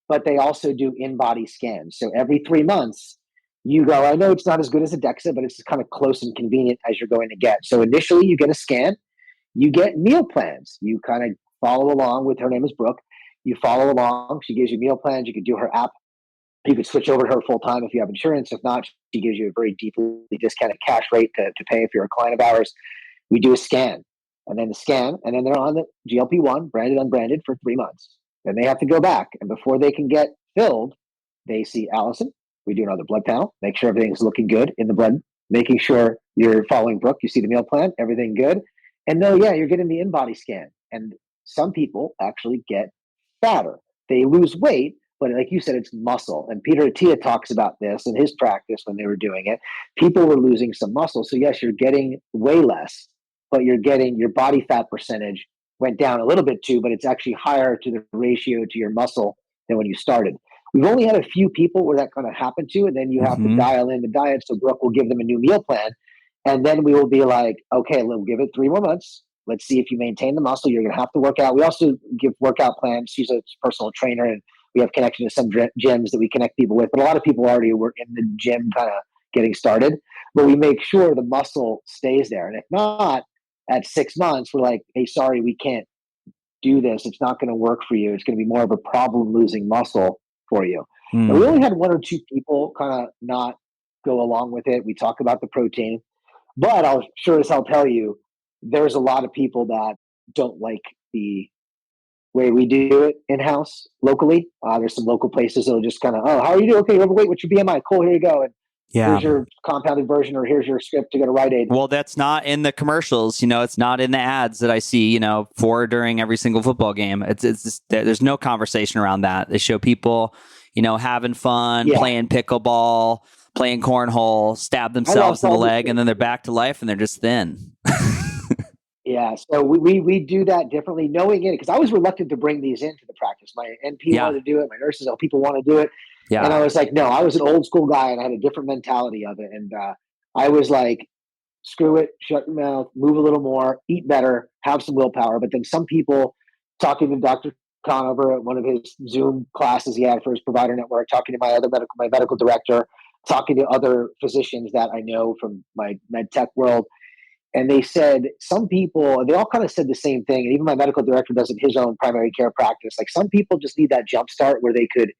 but they also do in-body scans. So every 3 months, you go, I know it's not as good as a DEXA, but it's kind of close and convenient as you're going to get. So initially, you get a scan. You get meal plans. You kind of follow along with, her name is Brooke. You follow along. She gives you meal plans. You could do her app. You could switch over to her full time if you have insurance. If not, she gives you a very deeply discounted cash rate to pay if you're a client of ours. We do a scan, and then they're on the GLP-1, branded, unbranded, for 3 months. Then they have to go back. And before they can get filled, they see Allison. We do another blood panel, make sure everything's looking good in the blood, making sure you're following Brooke. You see the meal plan, everything good. And no, yeah, you're getting the in-body scan. And some people actually get fatter. They lose weight, but like you said, it's muscle. And Peter Attia talks about this in his practice when they were doing it. People were losing some muscle. So yes, you're getting way less, but you're getting your body fat percentage went down a little bit too, but it's actually higher to the ratio to your muscle than when you started. We've only had a few people where that kind of happened to, and then you have to dial in the diet. So Brooke will give them a new meal plan. And then we will be like, okay, we'll give it 3 more months. Let's see if you maintain the muscle. You're going to have to work out. We also give workout plans. She's a personal trainer, and we have connection to some gyms that we connect people with. But a lot of people already were in the gym kind of getting started. But we make sure the muscle stays there. And if not, at 6 months, we're like, hey, sorry, we can't do this. It's not going to work for you. It's going to be more of a problem losing muscle for you. And we only had 1 or 2 people kind of not go along with it. We talk about the protein. But I'll sure as hell tell you, there's a lot of people that don't like the way we do it in-house locally. There's some local places that'll just kind of, oh, how are you doing? Okay, you're overweight. What's your BMI? Cool, here you go. And here's your compounded version, or here's your script to go to Rite Aid. Well, that's not in the commercials. It's not in the ads that I see, for during every single football game. It's just, there's no conversation around that. They show people, having fun, playing pickleball, playing cornhole, stab themselves in the leg, and then they're back to life and they're just thin. Yeah, so we do that differently, knowing it, because I was reluctant to bring these into the practice. My NP wanted to do it, my nurses, people want to do it. Yeah. And I was like, no, I was an old school guy and I had a different mentality of it. And I was like, screw it, shut your mouth, move a little more, eat better, have some willpower. But then some people, talking to Dr. Conover at one of his Zoom classes he had for his provider network, talking to my medical director, talking to other physicians that I know from my med tech world. And they said some people, they all kind of said the same thing. And even my medical director does it in his own primary care practice. Like, some people just need that jump start where they could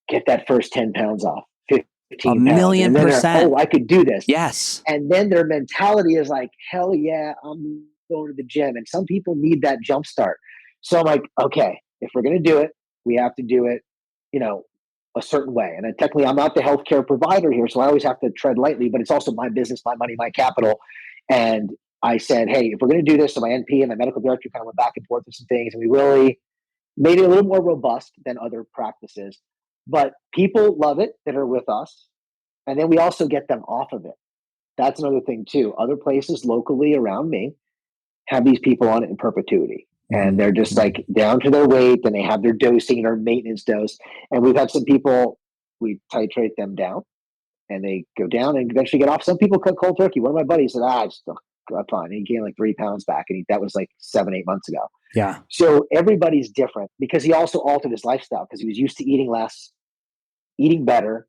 get that first 10 pounds off, 15 pounds. 1,000,000%. Oh, I could do this. Yes. And then their mentality is like, hell yeah, I'm going to the gym. And some people need that jump start. So I'm like, okay, if we're going to do it, we have to do it, a certain way. And technically, I'm not the healthcare provider here, so I always have to tread lightly, but it's also my business, my money, my capital. And I said, hey, if we're going to do this, so my NP and my medical director kind of went back and forth with some things, and we really made it a little more robust than other practices. But people love it that are with us. And then we also get them off of it. That's another thing too. Other places locally around me have these people on it in perpetuity. And they're just like down to their weight, and they have their dosing or maintenance dose. And we've had some people, we titrate them down and they go down and eventually get off. Some people cut cold turkey. One of my buddies said, I just got fine. He gained like 3 pounds back. And that was like 7-8 months ago. Yeah. So everybody's different, because he also altered his lifestyle, because he was used to eating less, eating better,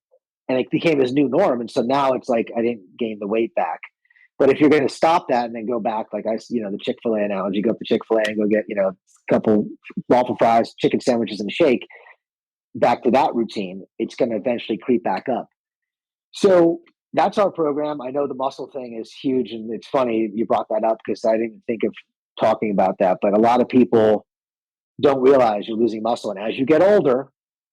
and it became his new norm. And so now it's like, I didn't gain the weight back. But if you're going to stop that and then go back, like the Chick-fil-A analogy, go up to Chick-fil-A and go get, a couple waffle fries, chicken sandwiches, and a shake, back to that routine, it's going to eventually creep back up. So that's our program. I know the muscle thing is huge, and it's funny you brought that up, because I didn't think of talking about that. But a lot of people don't realize you're losing muscle. And as you get older,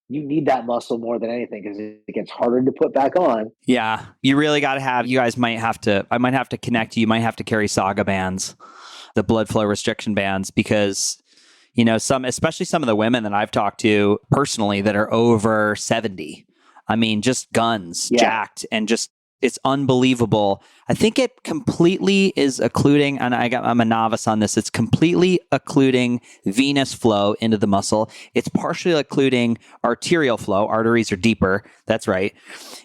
you need that muscle more than anything, because it gets harder to put back on. Yeah. You really got to I might have to connect you. You might have to carry Saga bands, the blood flow restriction bands, because, especially some of the women that I've talked to personally that are over 70, I mean, just guns, Yeah. jacked, and just it's unbelievable. I think it completely is occluding, and I'm a novice on this. It's completely occluding venous flow into the muscle. It's partially occluding arterial flow. Arteries are deeper. That's right.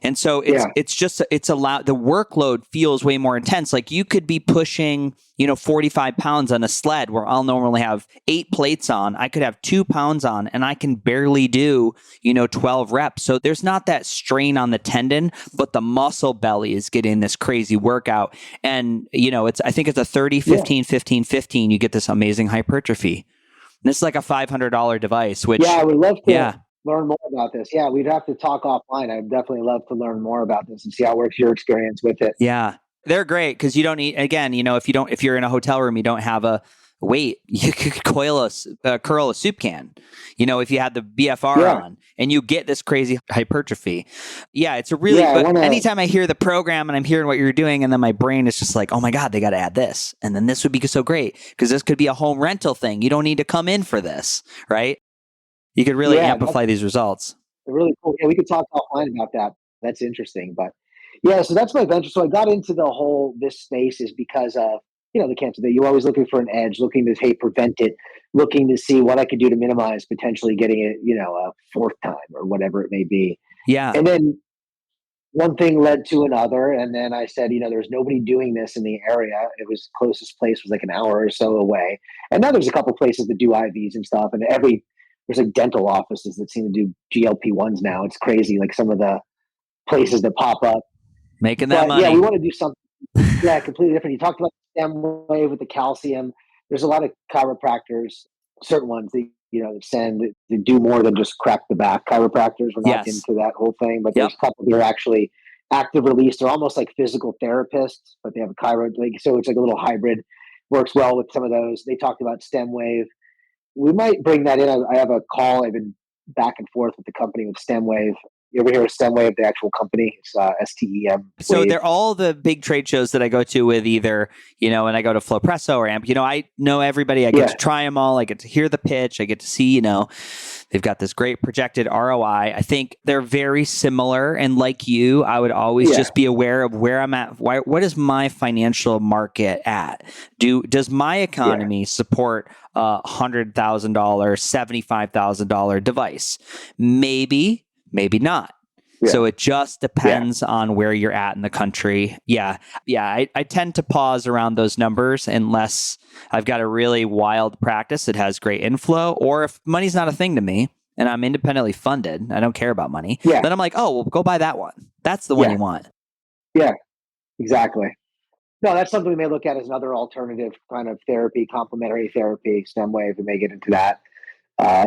And so it's allowed, the workload feels way more intense. Like you could be pushing, 45 pounds on a sled where I'll normally have 8 plates on. I could have 2 pounds on and I can barely do, 12 reps. So there's not that strain on the tendon, but the muscle belly is getting this crazy workout. And, I think it's a 30, 15, 15, 15. You get this amazing hypertrophy. And this is like a $500 device, which. Yeah, I would love to learn more about this. Yeah, we'd have to talk offline. I'd definitely love to learn more about this and see how it works, your experience with it. Yeah. They're great because you don't need, again, if you're in a hotel room, you don't have a weight, you could curl a soup can, if you had the BFR on, and you get this crazy hypertrophy. Yeah, it's a really, anytime I hear the program and I'm hearing what you're doing, and then my brain is just like, oh my God, they got to add this. And then this would be so great because this could be a home rental thing. You don't need to come in for this, right? You could really amplify these results. Really cool. Yeah, we could talk offline about that. That's interesting. But yeah, so that's my venture. So I got into this space is because of, the cancer that you're always looking for an edge, looking to prevent it, looking to see what I could do to minimize potentially getting it, a fourth time or whatever it may be. Yeah. And then one thing led to another. And then I said, there's nobody doing this in the area. It was closest place was like an hour or so away. And now there's a couple places that do IVs and stuff. And there's like dental offices that seem to do GLP-1s now. It's crazy. Like some of the places that pop up. Making that money. Yeah, we want to do something completely different. You talked about stem wave with the calcium. There's a lot of chiropractors, certain ones that send to do more than just crack the back. Chiropractors, we're not into that whole thing, but there's a couple that are actually active release. They're almost like physical therapists, but they have a chiro, so it's like a little hybrid. Works well with some of those. They talked about stem wave. We might bring that in. I have a call. I've been back and forth with the company with stem wave. You ever hear of stem wave, the actual company? It's STEM. So they're all the big trade shows that I go to with either, and I go to Flowpresso or AMP. I know everybody. I get to try them all. I get to hear the pitch. I get to see, they've got this great projected ROI. I think they're very similar. And like you, I would always just be aware of where I'm at. What is my financial market at? Does my economy support a $100,000, $75,000 device? Maybe not. Yeah. So it just depends on where you're at in the country. Yeah. I tend to pause around those numbers unless I've got a really wild practice that has great inflow, or if money's not a thing to me and I'm independently funded, I don't care about money. Yeah. Then I'm like, oh, well, go buy that one. That's the one you want. Yeah, exactly. No, that's something we may look at as another alternative kind of therapy, complementary therapy, stem wave. We may get into that.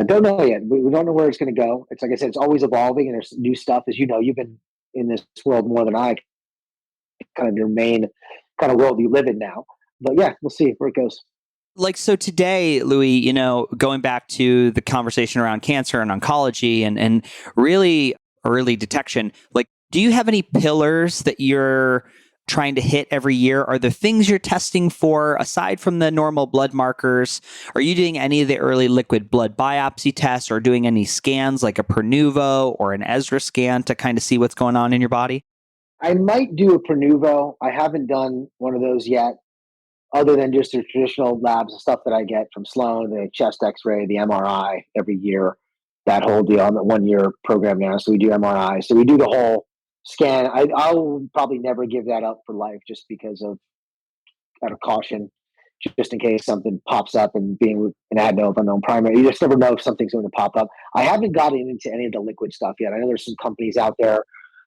Don't know yet. We don't know where it's going to go. It's like I said, it's always evolving, and there's new stuff. As you know, you've been in this world more than I. Kind of your main kind of world you live in now. But yeah, we'll see where it goes. Like, so today, Louie, going back to the conversation around cancer and oncology and really early detection, like, do you have any pillars that you're trying to hit every year? Are there things you're testing for aside from the normal blood markers? Are you doing any of the early liquid blood biopsy tests or doing any scans like a Pernuvo or an Ezra scan to kind of see what's going on in your body? I might do a Pernuvo. I haven't done one of those yet, other than just the traditional labs and stuff that I get from Sloan, the chest x-ray, the MRI every year, that whole deal. I'm at 1 year program now, so we do MRI. So we do the whole scan. I'll probably never give that up for life just because of out of caution, just in case something pops up, and being an adeno unknown primary, you just never know if something's going to pop up. I haven't gotten into any of the liquid stuff yet. I know there's some companies out there.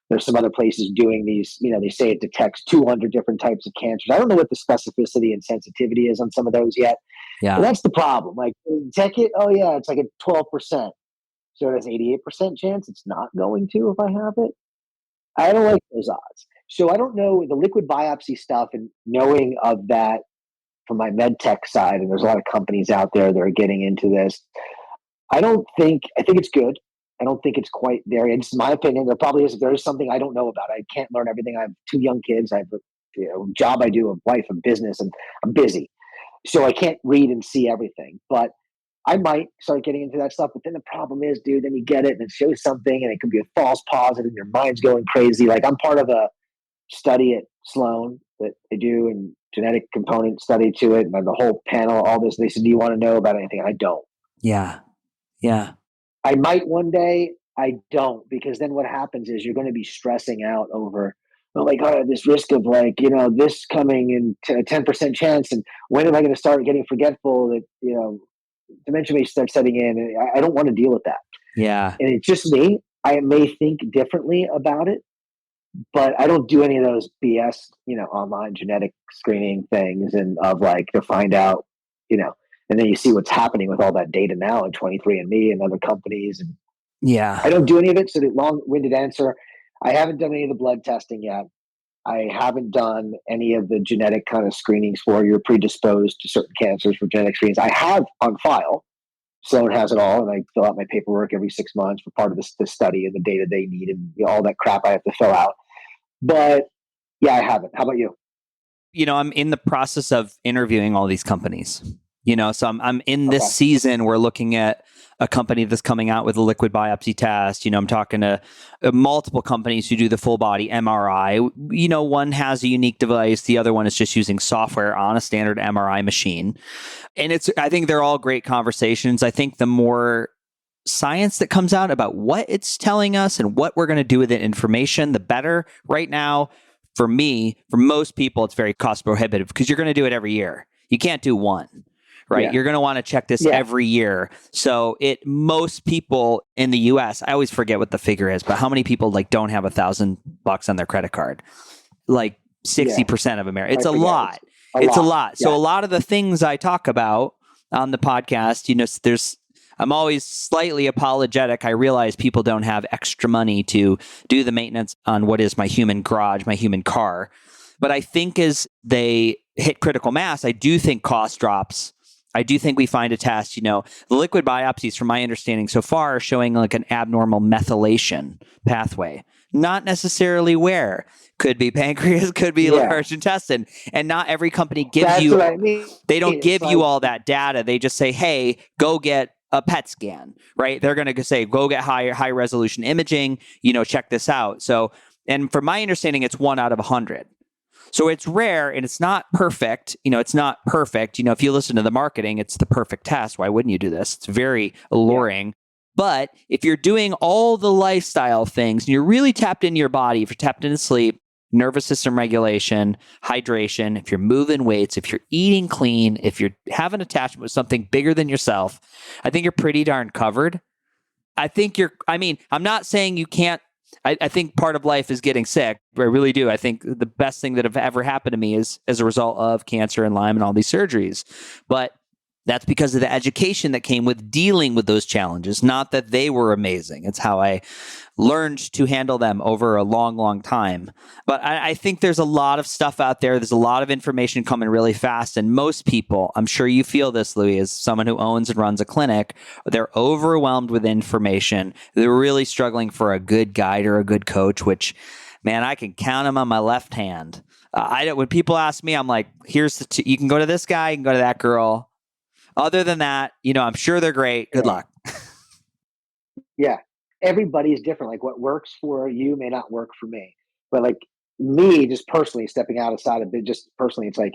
There's some other places doing these, they say it detects 200 different types of cancers. I don't know what the specificity and sensitivity is on some of those yet. Yeah. But that's the problem. Like, detect it. Oh yeah, it's like a 12%. So it has 88% chance it's not going to if I have it. I don't like those odds. So I don't know the liquid biopsy stuff, and knowing of that from my med tech side, and there's a lot of companies out there that are getting into this. I think it's good. I don't think it's quite there. It's my opinion. There probably is. If there is something I don't know about, I can't learn everything. I have 2 young kids. I have a job I do, a wife, a business, and I'm busy. So I can't read and see everything. But I might start getting into that stuff, but then the problem is, dude, then you get it and it shows something and it could be a false positive and your mind's going crazy. Like I'm part of a study at Sloan that they do and genetic component study to it. And the whole panel, all this, they said, do you want to know about anything? I don't. Yeah. Yeah. I might one day. I don't, because then what happens is you're going to be stressing out over, oh my God, this risk of like, this coming in a 10% chance. And when am I going to start getting forgetful that, dementia may start setting in? And I don't want to deal with that. Yeah. And it's just me. I may think differently about it, but I don't do any of those BS, online genetic screening things and of like to find out, and then you see what's happening with all that data now in 23andMe and other companies. And Yeah. I don't do any of it. So the long-winded answer, I haven't done any of the blood testing yet. I haven't done any of the genetic kind of screenings for you're predisposed to certain cancers for genetic screenings. I have on file. Sloan has it all, and I fill out my paperwork every 6 months for part of the study and the data they need and all that crap I have to fill out. But yeah, I haven't. How about you? I'm in the process of interviewing all these companies. So I'm in this Okay. season. We're looking at a company that's coming out with a liquid biopsy test. I'm talking to multiple companies who do the full body MRI. One has a unique device. The other one is just using software on a standard MRI machine. And I think they're all great conversations. I think the more science that comes out about what it's telling us and what we're going to do with the information, the better. Right now, for me, for most people, it's very cost prohibitive because you're going to do it every year. You can't do one. Right. Yeah. You're going to want to check this every year. So most people in the US, I always forget what the figure is, but how many people don't have $1,000 on their credit card? Like 60% of America. It's a lot. It's a lot. So a lot of the things I talk about on the podcast, I'm always slightly apologetic. I realize people don't have extra money to do the maintenance on what is my human garage, my human car. But I think as they hit critical mass, I do think cost drops. I do think we find a test, the liquid biopsies, from my understanding so far, are showing like an abnormal methylation pathway. Not necessarily where. Could be pancreas, could be large intestine. And not every company gives you, what I mean. They don't give you all that data. They just say, hey, go get a PET scan, right? They're going to say, go get high resolution imaging, check this out. So, and from my understanding, it's 1 out of 100. So it's rare and it's not perfect. It's not perfect. If you listen to the marketing, it's the perfect test. Why wouldn't you do this? It's very alluring. Yeah. But if you're doing all the lifestyle things and you're really tapped into your body, if you're tapped into sleep, nervous system regulation, hydration, if you're moving weights, if you're eating clean, if you're having attachment with something bigger than yourself, I think you're pretty darn covered. I'm not saying you can't. I think part of life is getting sick. I really do. I think the best thing that have ever happened to me is as a result of cancer and Lyme and all these surgeries. But that's because of the education that came with dealing with those challenges, not that they were amazing. It's how I learned to handle them over a long, long time. But I think there's a lot of stuff out there. There's a lot of information coming really fast. And most people, I'm sure you feel this, Louie, as someone who owns and runs a clinic, they're overwhelmed with information. They're really struggling for a good guide or a good coach, which, man, I can count them on my left hand. When people ask me, I'm like, here's you can go to this guy, you can go to that girl. Other than that, I'm sure they're great. Good luck. Yeah. Everybody is different. Like what works for you may not work for me. But like me, just personally stepping outside of it, just personally, it's like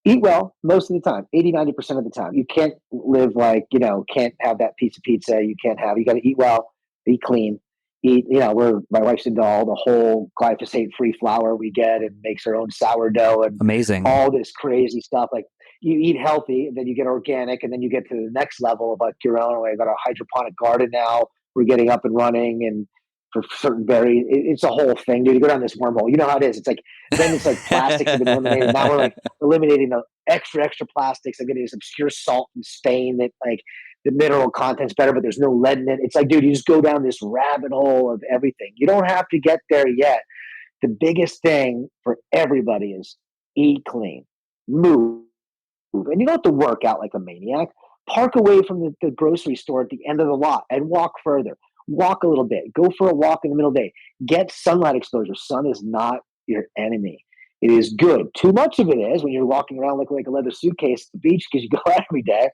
eat well most of the time, 80-90% of the time. You can't live like, can't have that piece of pizza. You got to eat well, eat clean, eat, my wife's into all the whole glyphosate-free flour we get and makes her own sourdough and amazing, all this crazy stuff. Like you eat healthy and then you get organic and then you get to the next level of like your own. I got a hydroponic garden now. We're getting up and running and for certain berries, it's a whole thing, dude. You go down this wormhole. You know how it is. It's like, then it's like plastics have been eliminated. Now we're like eliminating the extra plastics. I'm getting this obscure salt from Spain that like the mineral content's better, but there's no lead in it. It's like, dude, you just go down this rabbit hole of everything. You don't have to get there yet. The biggest thing for everybody is eat clean, move. And you don't have to work out like a maniac. Park away from the grocery store at the end of the lot and walk further. Walk a little bit. Go for a walk in the middle of the day. Get sunlight exposure. Sun is not your enemy. It is good. Too much of it is when you're walking around looking like a leather suitcase at the beach because you go out every day.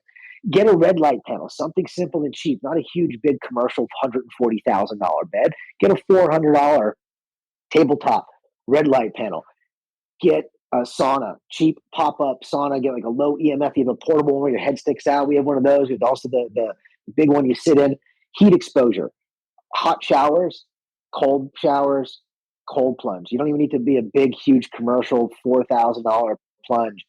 Get a red light panel, something simple and cheap, not a huge, big commercial $140,000 bed. Get a $400 tabletop red light panel. Get a sauna, cheap pop-up sauna. Get like a low EMF. You have a portable one where your head sticks out. We have one of those. We have also the big one you sit in. Heat exposure, hot showers, cold showers, cold plunge. You don't even need to be a big, huge commercial $4,000 plunge.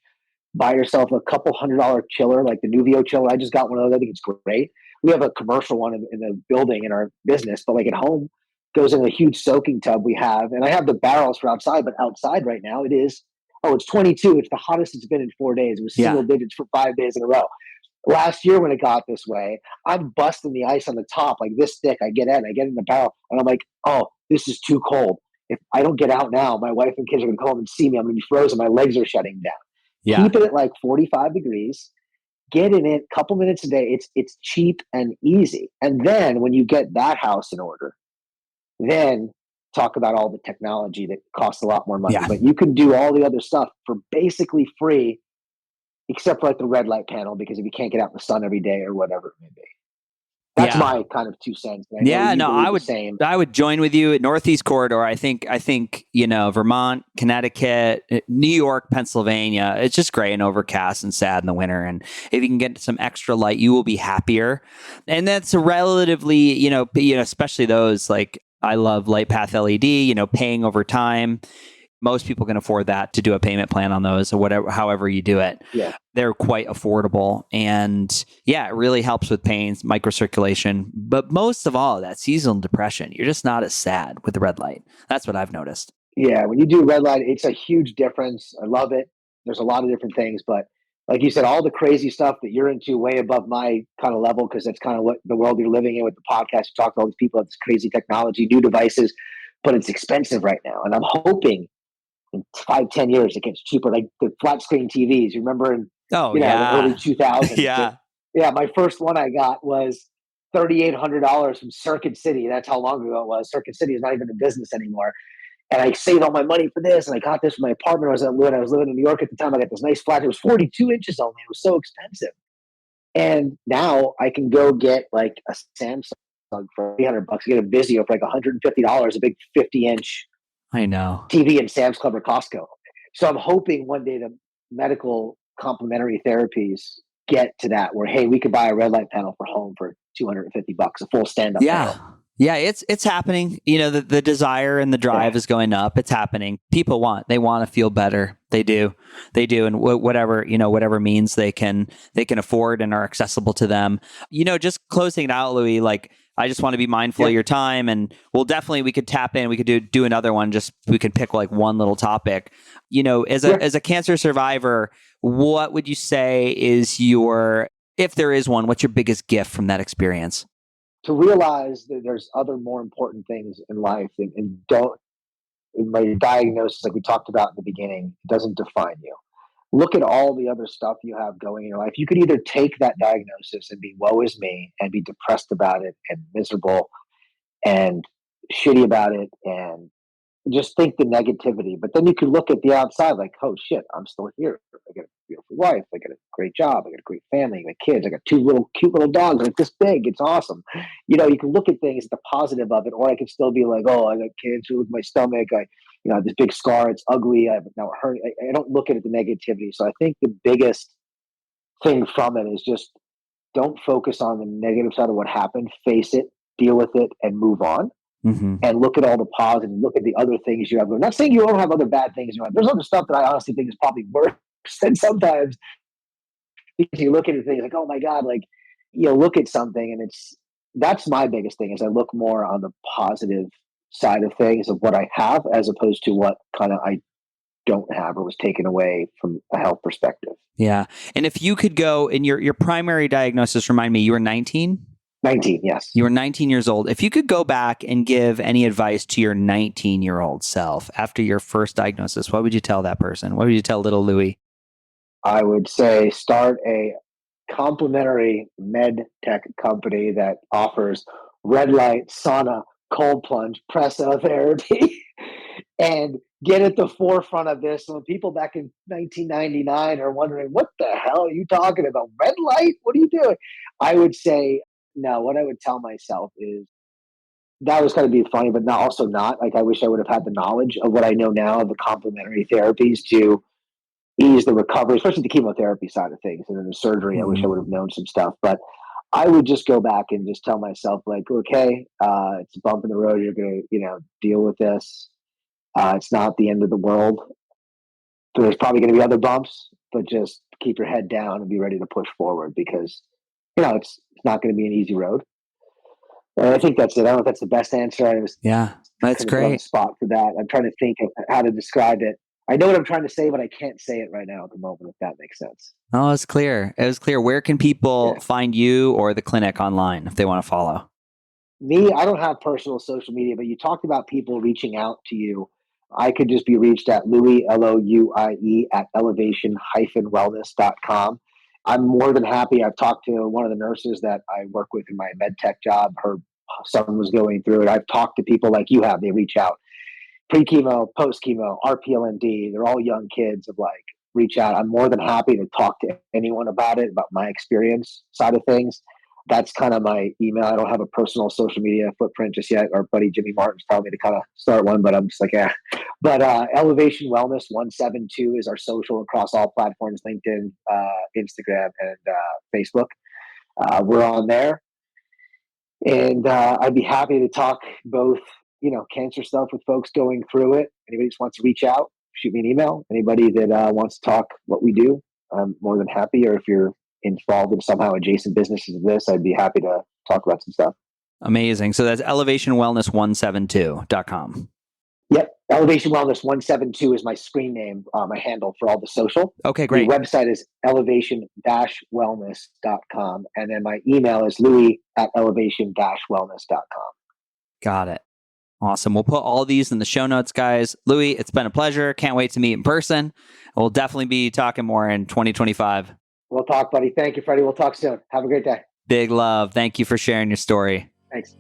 Buy yourself a couple $100 chiller, like the Nuvio chiller. I just got one of those. I think it's great. We have a commercial one in the building in our business, but like at home, goes in a huge soaking tub we have. And I have the barrels for outside, but outside right now it is, it's 22. It's the hottest it's been in 4 days. It was single digits for 5 days in a row. Last year when it got this way, I'm busting the ice on the top like this thick. I get in the barrel, and I'm like, oh, this is too cold. If I don't get out now, my wife and kids are going to come home and see me. I'm going to be frozen. My legs are shutting down. Yeah. Keep it at like 45 degrees. Get in it a couple minutes a day. It's cheap and easy. And then when you get that house in order, then talk about all the technology that costs a lot more money. Yeah. But you can do all the other stuff for basically free, except for like the red light panel, because if you can't get out in the sun every day or whatever it may be. That's my kind of 2 cents. I would join with you at Northeast Corridor. I think, Vermont, Connecticut, New York, Pennsylvania, it's just gray and overcast and sad in the winter. And if you can get some extra light, you will be happier. And that's a relatively, especially those like, I love LightPath LED, paying over time. Most people can afford that to do a payment plan on those or whatever, however you do it. Yeah. They're quite affordable. And yeah, it really helps with pains, microcirculation. But most of all, that seasonal depression, you're just not as sad with the red light. That's what I've noticed. Yeah. When you do red light, it's a huge difference. I love it. There's a lot of different things, but like you said, all the crazy stuff that you're into way above my kind of level, because that's kind of what the world you're living in with the podcast. You talk to all these people about this crazy technology, new devices, but it's expensive right now. And I'm hoping in 5-10 years it gets cheaper, like the flat screen TVs. You remember in the early 2000s? Yeah. My first one I got was $3,800 from Circuit City. That's how long ago it was. Circuit City is not even in business anymore. And I saved all my money for this, and I got this for my apartment. I was living in New York at the time. I got this nice flat. It was 42 inches only. It was so expensive. And now I can go get like a Samsung for $300, get a Vizio for like $150, a big 50-inch I know TV in Sam's Club or Costco. So I'm hoping one day the medical complementary therapies get to that where, hey, we could buy a red light panel for home for $250, a full stand-up panel. Yeah, it's happening. The desire and the drive is going up. It's happening. People want to feel better. They do. And whatever means they can afford and are accessible to them. Just closing it out, Louie, like I just want to be mindful of your time, and we could tap in. We could do another one. Just we could pick like one little topic. As a cancer survivor, what would you say is if there is one, what's your biggest gift from that experience? To realize that there's other more important things in life, and don't, in my diagnosis, like we talked about in the beginning, it doesn't define you. Look at all the other stuff you have going in your life. You could either take that diagnosis and be woe is me and be depressed about it and miserable and shitty about it and just think the negativity. But then you could look at the outside like, oh shit, I'm still here. I got a beautiful wife. I got a great job. I got a great family. I got kids. I got 2 cute little dogs like this big. It's awesome. You can look at things, the positive of it, or I could still be like, oh, I got cancer with my stomach. I have this big scar. It's ugly. I don't look at it, the negativity. So I think the biggest thing from it is just don't focus on the negative side of what happened. Face it, deal with it, and move on. Mm-hmm. And look at all the positive, look at the other things you have. I'm not saying you don't have other bad things. There's other stuff that I honestly think is probably worse than sometimes, because you look at things like, oh my God, like, look at something and that's my biggest thing is I look more on the positive side of things of what I have as opposed to what kind of I don't have or was taken away from a health perspective. Yeah. And if you could go in your primary diagnosis, remind me, you were 19? 19, yes. You were 19 years old. If you could go back and give any advice to your 19-year-old self after your first diagnosis, what would you tell that person? What would you tell little Louie? I would say start a complementary med tech company that offers red light, sauna, cold plunge, presso therapy, and get at the forefront of this. So when people back in 1999 are wondering, what the hell are you talking about? Red light? What are you doing? I would say, no, what I would tell myself is that was going to be funny, but not also not. Like, I wish I would have had the knowledge of what I know now of the complementary therapies to ease the recovery, especially the chemotherapy side of things. And then the surgery, I wish I would have known some stuff. But I would just go back and just tell myself, like, okay, it's a bump in the road. You're going to, deal with this. It's not the end of the world. There's probably going to be other bumps, but just keep your head down and be ready to push forward because, it's not going to be an easy road. And I think that's it. I don't know if that's the best answer. That's great. On the spot for that. I'm trying to think of how to describe it. I know what I'm trying to say, but I can't say it right now at the moment, if that makes sense. Oh, it's clear. It was clear. Where can people find you or the clinic online if they want to follow? Me, I don't have personal social media, but you talked about people reaching out to you. I could just be reached at Louie, Louie, at elevation-wellness.com. I'm more than happy. I've talked to one of the nurses that I work with in my med tech job. Her son was going through it. I've talked to people like you have. They reach out. Pre-chemo, post-chemo, RPLND. They're all young kids of like, reach out. I'm more than happy to talk to anyone about it, about my experience side of things. That's kind of my email. I don't have a personal social media footprint just yet. Our buddy Jimmy Martin's telling me to kind of start one, but I'm just like, yeah. But Elevation Wellness 172 is our social across all platforms, LinkedIn, Instagram, and Facebook. We're on there. And I'd be happy to talk both, cancer stuff with folks going through it. Anybody just wants to reach out, shoot me an email. Anybody that wants to talk what we do, I'm more than happy. Or if you're involved in somehow adjacent businesses of this, I'd be happy to talk about some stuff. Amazing. So that's elevationwellness172.com. Yep. Elevation Wellness 172 is my screen name, my handle for all the social. Okay, great. The website is elevation-wellness.com. And then my email is louie@elevation-wellness.com. Got it. Awesome. We'll put all these in the show notes, guys. Louie, it's been a pleasure. Can't wait to meet in person. We'll definitely be talking more in 2025. We'll talk, buddy. Thank you, Freddie. We'll talk soon. Have a great day. Big love. Thank you for sharing your story. Thanks.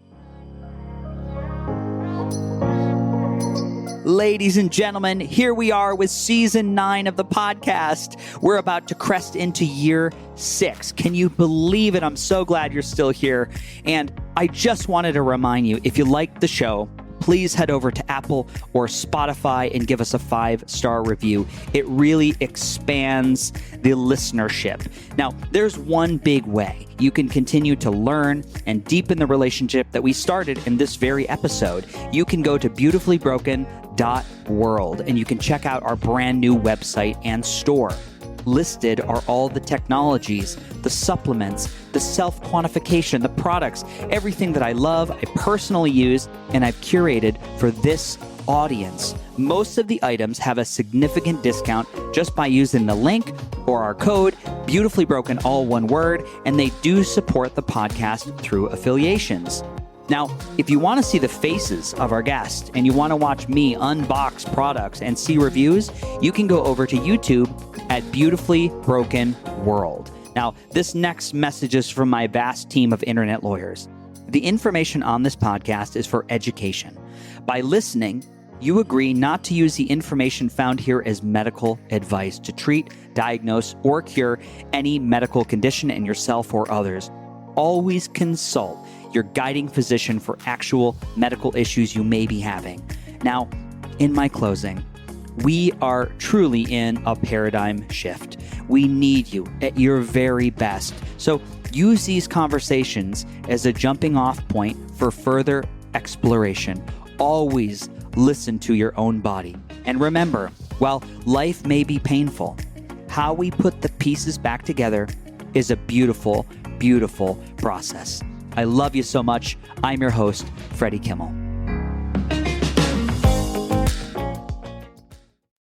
Ladies and gentlemen, here we are with season 9 of the podcast. We're about to crest into year 6. Can you believe it? I'm so glad you're still here. And I just wanted to remind you, if you liked the show, please head over to Apple or Spotify and give us a 5-star review. It really expands the listenership. Now, there's one big way you can continue to learn and deepen the relationship that we started in this very episode. You can go to beautifully-broken.world and you can check out our brand new website and store. Listed are all the technologies, the supplements, the self-quantification, the products, everything that I love, I personally use, and I've curated for this audience. Most of the items have a significant discount just by using the link or our code, Beautifully Broken, all one word, and they do support the podcast through affiliations. Now, if you want to see the faces of our guests and you want to watch me unbox products and see reviews, you can go over to YouTube at Beautifully Broken World. Now, this next message is from my vast team of internet lawyers. The information on this podcast is for education. By listening, you agree not to use the information found here as medical advice to treat, diagnose, or cure any medical condition in yourself or others. Always consult your guiding physician for actual medical issues you may be having. Now, in my closing, we are truly in a paradigm shift. We need you at your very best. So use these conversations as a jumping off point for further exploration. Always listen to your own body. And remember, while life may be painful, how we put the pieces back together is a beautiful, beautiful process. I love you so much. I'm your host, Freddie Kimmel.